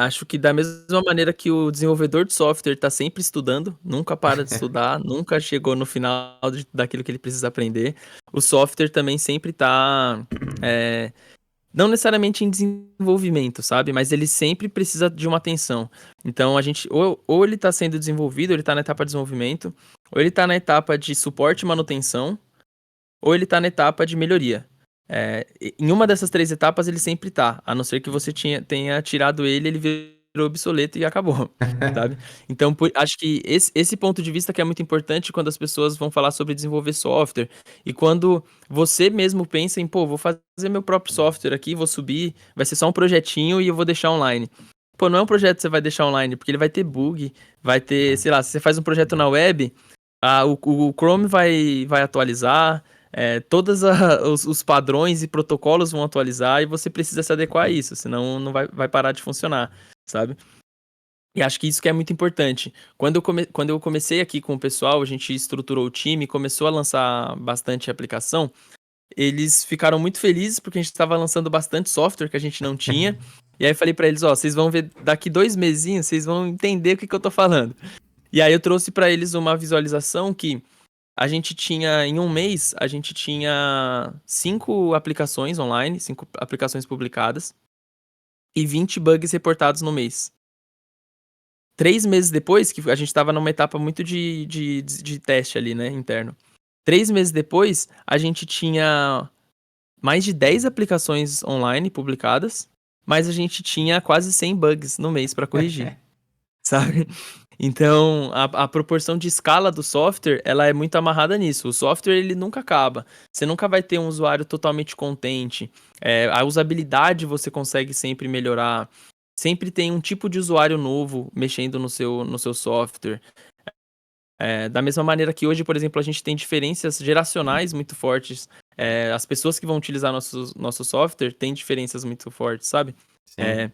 Acho que da mesma maneira que o desenvolvedor de software está sempre estudando, nunca para de estudar, nunca chegou no final daquilo que ele precisa aprender, o software também sempre está, não necessariamente em desenvolvimento, sabe? Mas ele sempre precisa de uma atenção. Então a gente, ou ele está sendo desenvolvido, ou ele está na etapa de desenvolvimento, ou ele está na etapa de suporte e manutenção, ou ele tá na etapa de melhoria. Em uma dessas três etapas ele sempre tá, a não ser que você tenha tirado ele virou obsoleto e acabou, sabe? Então, acho que esse ponto de vista que é muito importante quando as pessoas vão falar sobre desenvolver software e quando você mesmo pensa em, pô, vou fazer meu próprio software aqui, vou subir, vai ser só um projetinho e eu vou deixar online. Pô, não é um projeto que você vai deixar online, porque ele vai ter bug, vai ter, sei lá, se você faz um projeto na web, o Chrome vai atualizar, todos os padrões e protocolos vão atualizar e você precisa se adequar a isso, senão não vai parar de funcionar, sabe? E acho que isso que é muito importante. Quando eu comecei aqui com o pessoal, a gente estruturou o time, começou a lançar bastante aplicação. eles ficaram muito felizes porque a gente estava lançando bastante software que a gente não tinha. E aí eu falei para eles, ó, vocês vão ver daqui 2 mesinhos, vocês vão entender o que eu tô falando. E aí eu trouxe para eles uma visualização que a gente tinha, em um mês, a gente tinha 5 aplicações online, 5 aplicações publicadas e 20 bugs reportados no mês. 3 meses depois, que a gente estava numa etapa muito de teste ali, né, interno. 3 meses depois, a gente tinha mais de 10 aplicações online publicadas, mas a gente tinha quase 100 bugs no mês para corrigir, sabe? Então, a proporção de escala do software, ela é muito amarrada nisso. O software, ele nunca acaba. Você nunca vai ter um usuário totalmente contente. A usabilidade você consegue sempre melhorar. Sempre tem um tipo de usuário novo mexendo no seu software. Da mesma maneira que hoje, por exemplo, a gente tem diferenças geracionais muito fortes. As pessoas que vão utilizar nosso software têm diferenças muito fortes, sabe? Sim.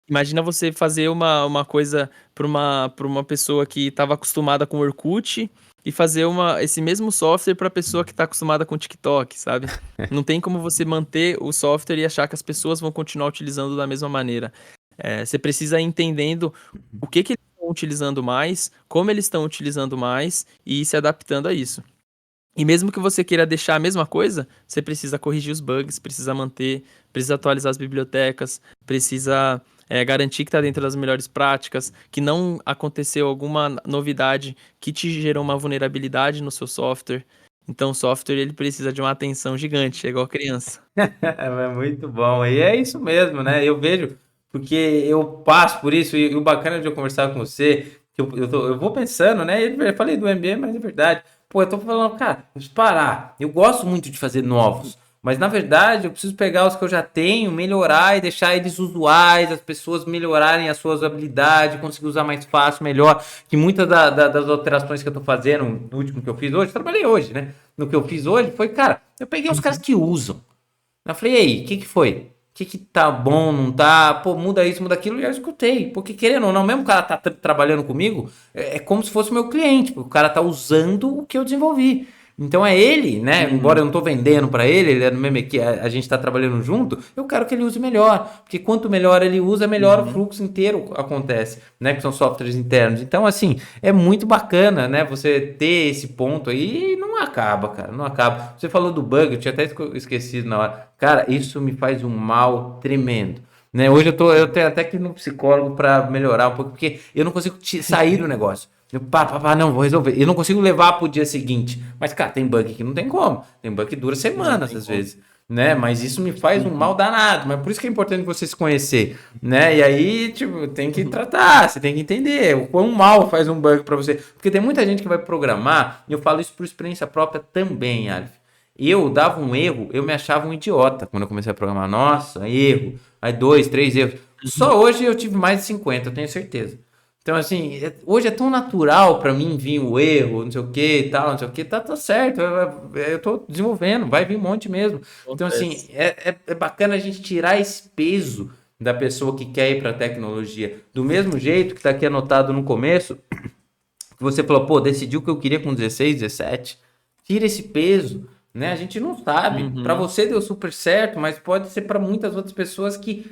Imagina você fazer uma coisa para uma pessoa que estava acostumada com Orkut e fazer esse mesmo software para a pessoa que está acostumada com TikTok, sabe? Não tem como você manter o software e achar que as pessoas vão continuar utilizando da mesma maneira. Você precisa ir entendendo o que eles estão utilizando mais, como eles estão utilizando mais e ir se adaptando a isso. E mesmo que você queira deixar a mesma coisa, você precisa corrigir os bugs, precisa manter, precisa atualizar as bibliotecas, precisa garantir que está dentro das melhores práticas, que não aconteceu alguma novidade que te gerou uma vulnerabilidade no seu software. Então o software ele precisa de uma atenção gigante, é igual criança. É muito bom. E é isso mesmo, né? Eu vejo, porque eu passo por isso, e o bacana de eu conversar com você, que eu vou pensando, né? Eu falei do MBA, mas é verdade. Pô, eu tô falando, cara, vamos parar. Eu gosto muito de fazer novos, mas na verdade eu preciso pegar os que eu já tenho, melhorar e deixar eles usuais, as pessoas melhorarem as suas habilidades, conseguir usar mais fácil, melhor. Que muitas das alterações que eu tô fazendo, no último que eu fiz hoje, trabalhei hoje, né? No que eu fiz hoje foi, cara, eu peguei os caras que usam. Eu falei, e aí, o que foi? O que tá bom, não tá? Pô, muda isso, muda aquilo. E eu escutei. Porque querendo ou não, mesmo o cara tá trabalhando comigo, é como se fosse meu cliente. Porque o cara tá usando o que eu desenvolvi. Então é ele, né? Embora eu não tô vendendo para ele é no mesmo que a gente tá trabalhando junto, eu quero que ele use melhor. Porque quanto melhor ele usa, melhor o fluxo inteiro acontece, né? Que são softwares internos. Então, assim, é muito bacana, né? Você ter esse ponto aí e não acaba, cara. Não acaba. Você falou do bug, eu tinha até esquecido na hora. Cara, isso me faz um mal tremendo. Né? Hoje eu tenho até que ir no psicólogo para melhorar um pouco, porque eu não consigo sair do negócio. Não, vou resolver. Eu não consigo levar pro dia seguinte. Mas, cara, tem bug que não tem como. Tem bug que dura semanas, às vezes. Né? Mas isso me faz um mal danado. Mas por isso que é importante você se conhecer. Né? E aí, tipo, tem que tratar. Você tem que entender o quão mal faz um bug para você. Porque tem muita gente que vai programar, e eu falo isso por experiência própria também, Alf. Eu dava um erro, eu me achava um idiota quando eu comecei a programar. Nossa, erro. Aí 2, 3 erros. Só hoje eu tive mais de 50, eu tenho certeza. Então, assim, hoje é tão natural pra mim vir o erro, não sei o que e tal, não sei o que, tá certo, eu tô desenvolvendo, vai vir um monte mesmo. Então, assim, Acontece. é bacana a gente tirar esse peso da pessoa que quer ir pra tecnologia. Do mesmo jeito que tá aqui anotado no começo, que você falou, pô, decidiu o que eu queria com 16, 17. Tira esse peso, né? A gente não sabe. Pra Uhum. você deu super certo, mas pode ser pra muitas outras pessoas que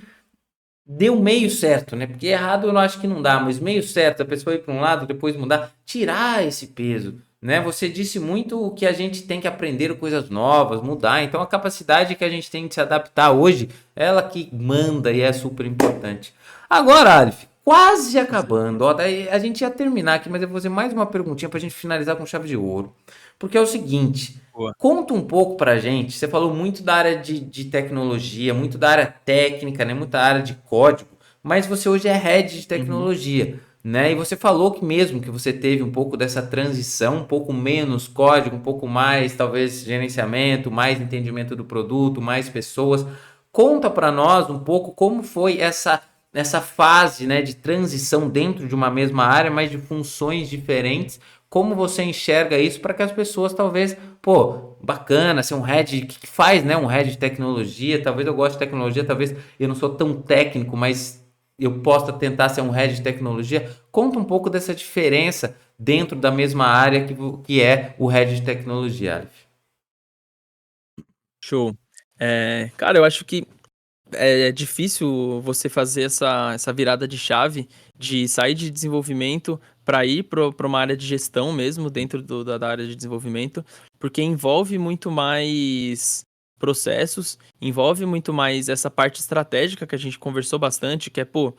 deu meio certo, né? Porque errado eu não acho que não dá, mas meio certo, a pessoa ir para um lado, depois mudar, tirar esse peso, né? Você disse muito que a gente tem que aprender coisas novas, mudar, então a capacidade que a gente tem de se adaptar hoje, ela que manda e é super importante. Agora, Alif, quase Com certeza. acabando, ó, daí a gente ia terminar aqui, mas eu vou fazer mais uma perguntinha para a gente finalizar com chave de ouro, porque é o seguinte. Boa. Conta um pouco pra gente. Você falou muito da área de tecnologia, muito da área técnica, né? Muita área de código, mas você hoje é head de Uhum. tecnologia, né? E você falou que mesmo que você teve um pouco dessa transição, um pouco menos código, um pouco mais, talvez, gerenciamento, mais entendimento do produto, mais pessoas. Conta para nós um pouco como foi essa fase, né, de transição dentro de uma mesma área, mas de funções diferentes. Como você enxerga isso para que as pessoas talvez, pô, bacana, ser um head, o que faz, né, um head de tecnologia, talvez eu goste de tecnologia, talvez eu não sou tão técnico, mas eu possa tentar ser um head de tecnologia. Conta um pouco dessa diferença dentro da mesma área que é o head de tecnologia, Alif. Show. Cara, eu acho que é difícil você fazer essa virada de chave de sair de desenvolvimento para ir para uma área de gestão mesmo, dentro da área de desenvolvimento, porque envolve muito mais processos, envolve muito mais essa parte estratégica que a gente conversou bastante, que é, pô,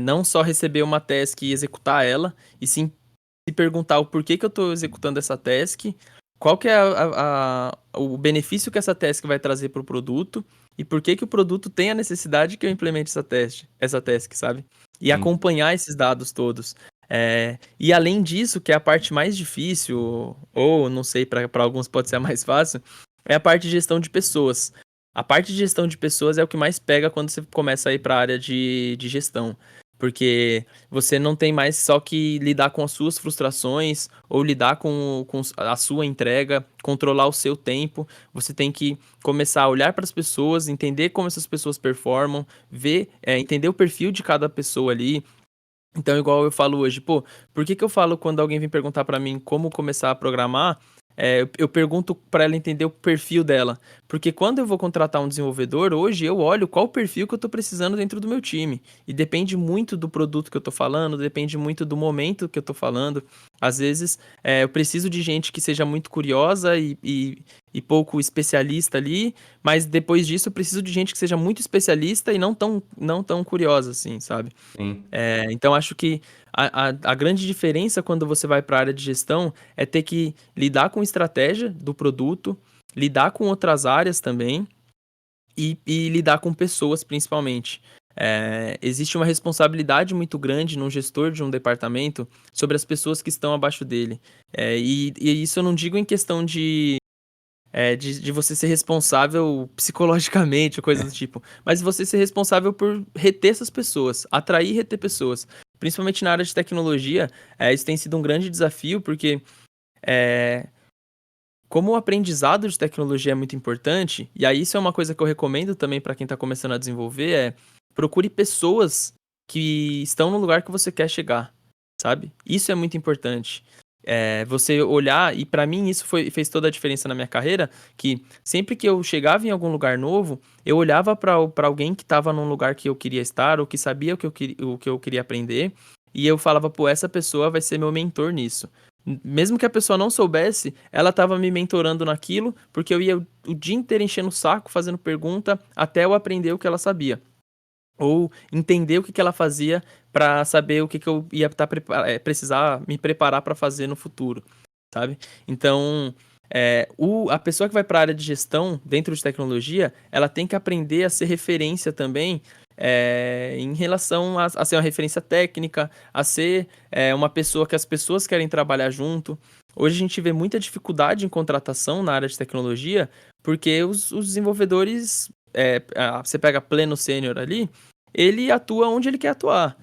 não só receber uma task e executar ela, e sim se perguntar o porquê que eu estou executando essa task, qual que é o benefício que essa task vai trazer para o produto e por que que o produto tem a necessidade que eu implemente essa task, sabe? E Sim. acompanhar esses dados todos. E além disso, que é a parte mais difícil, ou não sei, para alguns pode ser a mais fácil, é a parte de gestão de pessoas. A parte de gestão de pessoas é o que mais pega quando você começa a ir para a área de gestão. Porque você não tem mais só que lidar com as suas frustrações ou lidar com a sua entrega, controlar o seu tempo. Você tem que começar a olhar para as pessoas, entender como essas pessoas performam, entender o perfil de cada pessoa ali. Então, igual eu falo hoje, pô, por que que eu falo quando alguém vem perguntar pra mim como começar a programar, eu pergunto pra ela entender o perfil dela. Porque quando eu vou contratar um desenvolvedor, hoje eu olho qual o perfil que eu tô precisando dentro do meu time. E depende muito do produto que eu tô falando, depende muito do momento que eu tô falando. Às vezes, eu preciso de gente que seja muito curiosa e pouco especialista ali, mas depois disso eu preciso de gente que seja muito especialista e não tão curiosa assim, sabe? Sim. Então, acho que a grande diferença quando você vai para a área de gestão é ter que lidar com estratégia do produto, lidar com outras áreas também e lidar com pessoas, principalmente. Existe uma responsabilidade muito grande num gestor de um departamento sobre as pessoas que estão abaixo dele. E isso eu não digo em questão de você ser responsável psicologicamente ou coisa do tipo, mas você ser responsável por reter essas pessoas, atrair e reter pessoas. Principalmente na área de tecnologia, isso tem sido um grande desafio, porque é, como o aprendizado de tecnologia é muito importante, e aí isso é uma coisa que eu recomendo também para quem está começando a desenvolver, procure pessoas que estão no lugar que você quer chegar, sabe? Isso é muito importante. Você olhar, e para mim isso fez toda a diferença na minha carreira, que sempre que eu chegava em algum lugar novo, eu olhava para alguém que estava num lugar que eu queria estar, ou que sabia o que eu queria aprender, e eu falava, pô, essa pessoa vai ser meu mentor nisso. Mesmo que a pessoa não soubesse, ela estava me mentorando naquilo, porque eu ia o dia inteiro enchendo o saco, fazendo pergunta, até eu aprender o que ela sabia. Ou entender o que que ela fazia para saber o que que eu ia precisar me preparar para fazer no futuro, sabe? Então, a pessoa que vai para a área de gestão dentro de tecnologia, ela tem que aprender a ser referência também, em relação a ser uma referência técnica, a ser uma pessoa que as pessoas querem trabalhar junto. Hoje a gente vê muita dificuldade em contratação na área de tecnologia, porque os desenvolvedores, você pega pleno sênior ali, ele atua onde ele quer atuar.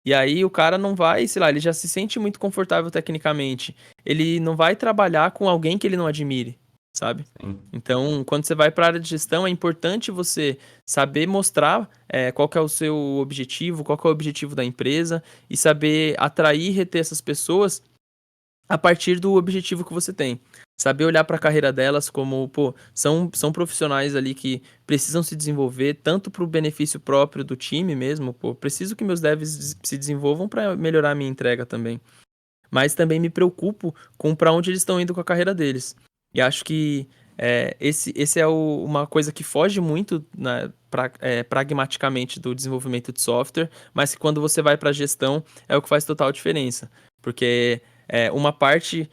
E aí o cara não vai, sei lá, ele já se sente muito confortável tecnicamente. Ele não vai trabalhar com alguém que ele não admire, sabe? Sim. Então, quando você vai para a área de gestão, é importante você saber mostrar qual que é o seu objetivo, qual que é o objetivo da empresa e saber atrair e reter essas pessoas a partir do objetivo que você tem. Saber olhar para a carreira delas como, pô, são profissionais ali que precisam se desenvolver tanto para o benefício próprio do time mesmo, pô, preciso que meus devs se desenvolvam para melhorar a minha entrega também. Mas também me preocupo com para onde eles estão indo com a carreira deles. E acho que esse é uma coisa que foge muito, né, pragmaticamente do desenvolvimento de software, mas que quando você vai para a gestão é o que faz total diferença. Porque a parte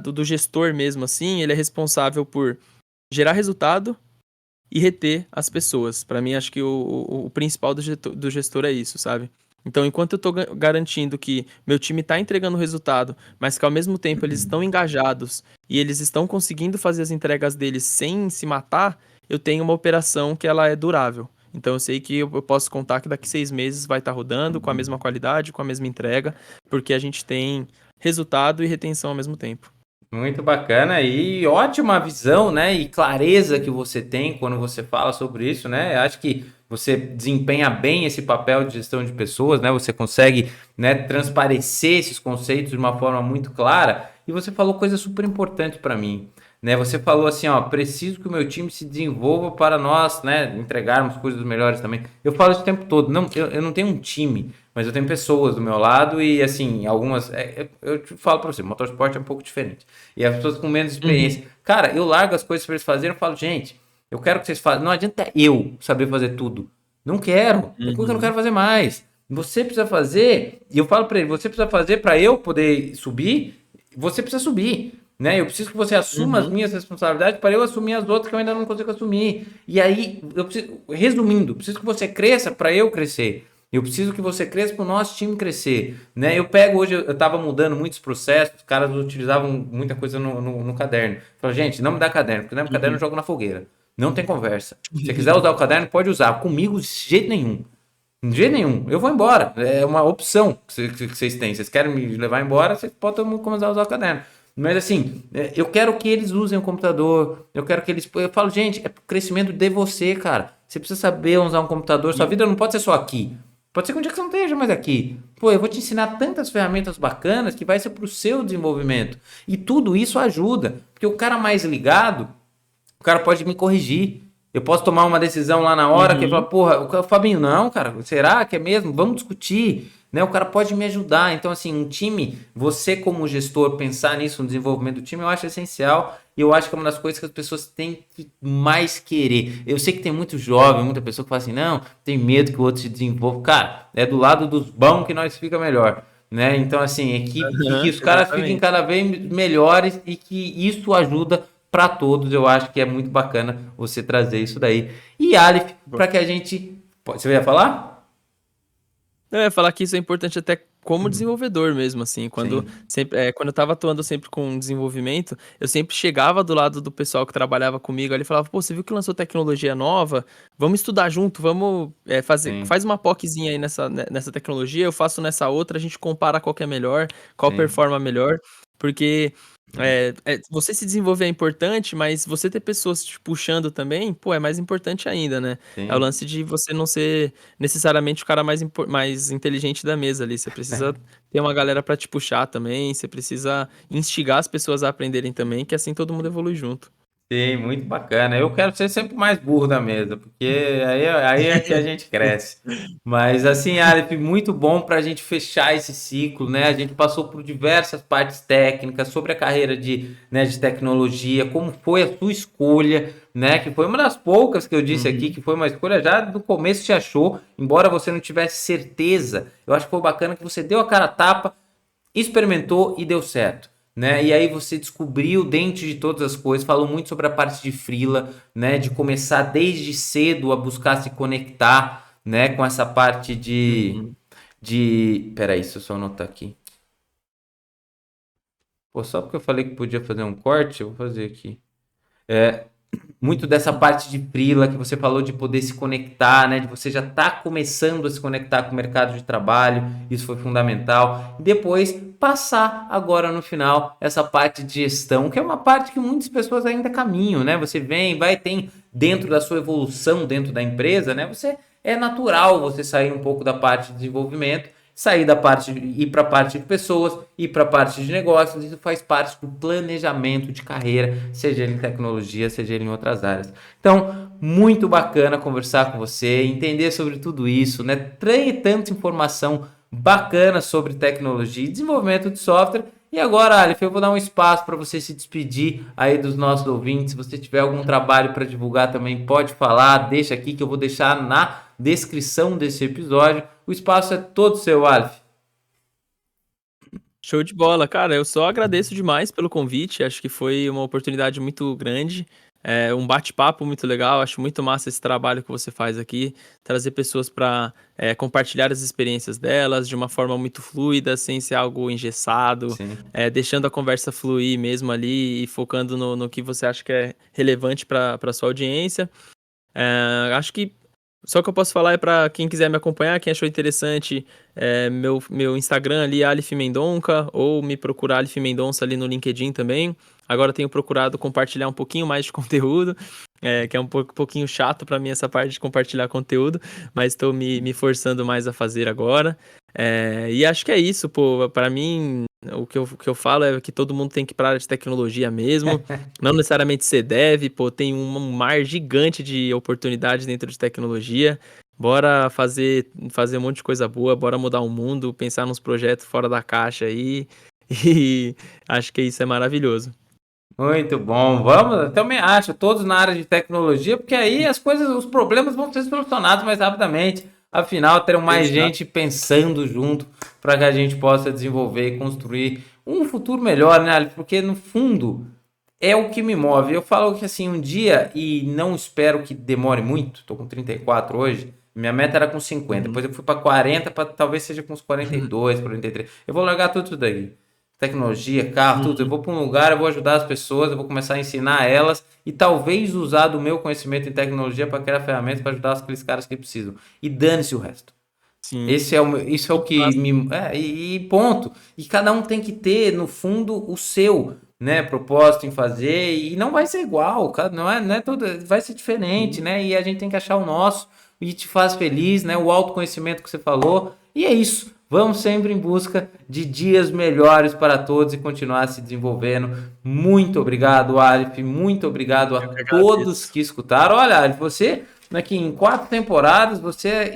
do gestor mesmo assim, ele é responsável por gerar resultado e reter as pessoas. Para mim, acho que o principal do gestor é isso, sabe? Então, enquanto eu estou garantindo que meu time está entregando resultado, mas que ao mesmo tempo eles estão engajados e eles estão conseguindo fazer as entregas deles sem se matar, eu tenho uma operação que ela é durável. Então, eu sei que eu posso contar que daqui 6 meses vai estar rodando com a mesma qualidade, com a mesma entrega, porque a gente tem resultado e retenção ao mesmo tempo. Muito bacana e ótima visão, né? E clareza que você tem quando você fala sobre isso, né? Acho que você desempenha bem esse papel de gestão de pessoas, né? Você consegue, né, transparecer esses conceitos de uma forma muito clara. E você falou coisa super importante para mim, né? Você falou assim, ó, preciso que o meu time se desenvolva para nós, né, entregarmos coisas melhores também. Eu falo isso o tempo todo. Não, eu não tenho um time, mas eu tenho pessoas do meu lado e, assim, algumas... eu te falo para você, motorsport é um pouco diferente. E as pessoas com menos Uhum, experiência. Cara, eu largo as coisas para eles fazerem, eu falo, gente, eu quero que vocês façam... Não adianta eu saber fazer tudo. Não quero. É coisa que eu não uhum, quero fazer mais. Você precisa fazer, e eu falo para ele, você precisa fazer para eu poder subir, você precisa subir, né? Eu preciso que você assuma as uhum. minhas responsabilidades para eu assumir as outras que eu ainda não consigo assumir. E aí, resumindo, eu preciso que você cresça para eu crescer. Eu preciso que você cresça para o nosso time crescer, né? Eu pego hoje, eu estava mudando muitos processos, os caras utilizavam muita coisa no caderno. Falo, gente, não me dá caderno, porque não me dá caderno eu Uhum. jogo na fogueira. Não tem conversa. Se você quiser usar o caderno, pode usar. Comigo, de jeito nenhum. De jeito nenhum. Eu vou embora. É uma opção que vocês têm. Vocês querem me levar embora, vocês podem começar a usar o caderno. Mas assim, eu quero que eles usem o computador. Eu quero que eles. Eu falo, gente, é pro crescimento de você, cara. Você precisa saber usar um computador. Sua vida não pode ser só aqui. Pode ser que um dia que você não esteja mais aqui. Pô, eu vou te ensinar tantas ferramentas bacanas que vai ser pro seu desenvolvimento. E tudo isso ajuda. Porque o cara mais ligado, o cara pode me corrigir. Eu posso tomar uma decisão lá na hora que ele fala, Uhum. porra, o Fabinho, não, cara, será que é mesmo? Vamos discutir, né? O cara pode me ajudar. Então, assim, um time, você como gestor, pensar nisso no desenvolvimento do time, eu acho essencial. E eu acho que é uma das coisas que as pessoas têm que mais querer. Eu sei que tem muito jovem, muita pessoa que fala assim, não, tem medo que o outro se desenvolva. Cara, é do lado dos bons que nós fica melhor. Né? Então, assim, equipe que Aham, os caras fiquem exatamente. cada vez melhores e que isso ajuda para todos. Eu acho que é muito bacana você trazer isso daí. E Aleph, para que a gente. Você ia falar? Eu ia falar que isso é importante até como desenvolvedor mesmo, assim, Sim, quando eu estava atuando sempre com desenvolvimento, eu sempre chegava do lado do pessoal que trabalhava comigo ali e falava, pô, você viu que lançou tecnologia nova? Vamos estudar junto, vamos sim, faz uma POCzinha aí nessa tecnologia, eu faço nessa outra, a gente compara qual que é melhor, qual sim, performa melhor, porque você se desenvolver é importante, mas você ter pessoas te puxando também, pô, é mais importante ainda, né? É o sim. lance de você não ser necessariamente o cara mais inteligente da mesa ali. Você precisa ter uma galera pra te puxar também. Você precisa instigar as pessoas a aprenderem também, que assim todo mundo evolui junto. Sim, muito bacana. Eu quero ser sempre o mais burro da mesa, porque aí é que a gente cresce. Mas assim, Aleph, muito bom para a gente fechar esse ciclo, né? A gente passou por diversas partes técnicas sobre a carreira né, de tecnologia, como foi a sua escolha, né? Que foi uma das poucas que eu disse aqui, Uhum. que foi uma escolha já do começo te achou, embora você não tivesse certeza. Eu acho que foi bacana que você deu a cara a tapa, experimentou e deu certo. Né? E aí você descobriu dentro de todas as coisas, falou muito sobre a parte de freela, né? De começar desde cedo a buscar se conectar, né? Com essa parte Uhum. peraí, deixa eu só anotar aqui. Pô, só porque eu falei que podia fazer um corte, eu vou fazer aqui. Muito dessa parte de freela que você falou de poder se conectar, né? De você já tá começando a se conectar com o mercado de trabalho, isso foi fundamental. E depois passar agora no final essa parte de gestão, que é uma parte que muitas pessoas ainda caminham, né? Você vem, vai, tem dentro da sua evolução dentro da empresa, né? Você é natural você sair um pouco da parte de desenvolvimento, sair da parte, ir para a parte de pessoas, ir para a parte de negócios, isso faz parte do planejamento de carreira, seja ele em tecnologia, seja ele em outras áreas. Então, muito bacana conversar com você, entender sobre tudo isso, né? Trazer tanta informação bacana sobre tecnologia e desenvolvimento de software. E agora, Aleph, eu vou dar um espaço para você se despedir aí dos nossos ouvintes. Se você tiver algum trabalho para divulgar também, pode falar, deixa aqui que eu vou deixar na descrição desse episódio. O espaço é todo seu, Aleph. Show de bola, cara. Eu só agradeço demais pelo convite. Acho que foi uma oportunidade muito grande, um bate-papo muito legal. Acho muito massa esse trabalho que você faz aqui, trazer pessoas para compartilhar as experiências delas de uma forma muito fluida, sem ser algo engessado, Sim. deixando a conversa fluir mesmo ali e focando no que você acha que é relevante para sua audiência. Acho que só que eu posso falar é para quem quiser me acompanhar, quem achou interessante, meu Instagram ali, Alif Mendonca, ou me procurar Alif Mendonça ali no LinkedIn também. Agora eu tenho procurado compartilhar um pouquinho mais de conteúdo, que é pouquinho chato para mim essa parte de compartilhar conteúdo, mas estou me forçando mais a fazer agora. E acho que é isso, pô. Para mim, O que eu falo é que todo mundo tem que ir para a área de tecnologia mesmo, não necessariamente ser dev, pô, tem um mar gigante de oportunidades dentro de tecnologia. Bora fazer um monte de coisa boa, bora mudar o mundo, pensar nos projetos fora da caixa aí, e acho que isso é maravilhoso. Muito bom, vamos, eu também acho, todos na área de tecnologia, porque aí as coisas, os problemas vão ser solucionados mais rapidamente. Afinal, terão mais Exato. gente pensando junto para que a gente possa desenvolver e construir um futuro melhor, né, Alex? Porque no fundo é o que me move. Eu falo que assim, um dia, e não espero que demore muito, tô com 34 hoje, minha meta era com 50, Uhum. depois eu fui para 40, para talvez seja com uns 42, 43. Eu vou largar tudo isso daí. Tecnologia, carro, tudo. Eu Uhum. vou para um lugar, eu vou ajudar as pessoas, eu vou começar a ensinar elas e talvez usar do meu conhecimento em tecnologia para criar ferramentas para ajudar aqueles caras que precisam. E dane-se o resto. Sim. Isso é o Muito que massa. me. E ponto. E cada um tem que ter, no fundo, o seu, né, propósito em fazer. E não vai ser igual, cara, não é todo. Vai ser diferente, Uhum. né? E a gente tem que achar o nosso e te faz feliz, né? O autoconhecimento que você falou. E é isso. Vamos sempre em busca de dias melhores para todos e continuar se desenvolvendo. Muito obrigado, Alif. Muito obrigado a Eu que todos agradeço. que escutaram. Olha, Alif, você aqui em 4 temporadas,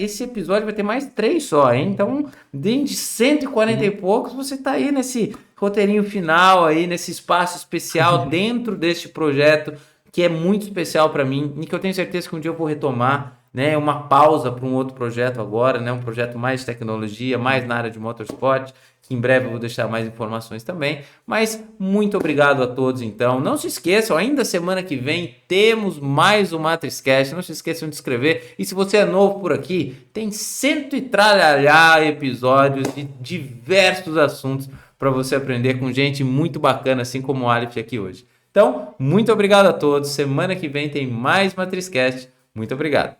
esse episódio vai ter mais 3 só, hein? Então, de 140 e Uhum. poucos, você tá aí nesse roteirinho final aí, nesse espaço especial dentro deste projeto que é muito especial para mim e que eu tenho certeza que um dia eu vou retomar, né? Uma pausa para um outro projeto agora, né? Um projeto mais de tecnologia, mais na área de motorsport, que em breve eu vou deixar mais informações também. Mas muito obrigado a todos, então. Não se esqueçam, ainda semana que vem temos mais um MatrizCast. Não se esqueçam de inscrever. E se você é novo por aqui, tem cento e tralhalhar episódios de diversos assuntos para você aprender com gente muito bacana, assim como o Aleph aqui hoje. Então, muito obrigado a todos. Semana que vem tem mais MatrizCast. Muito obrigado.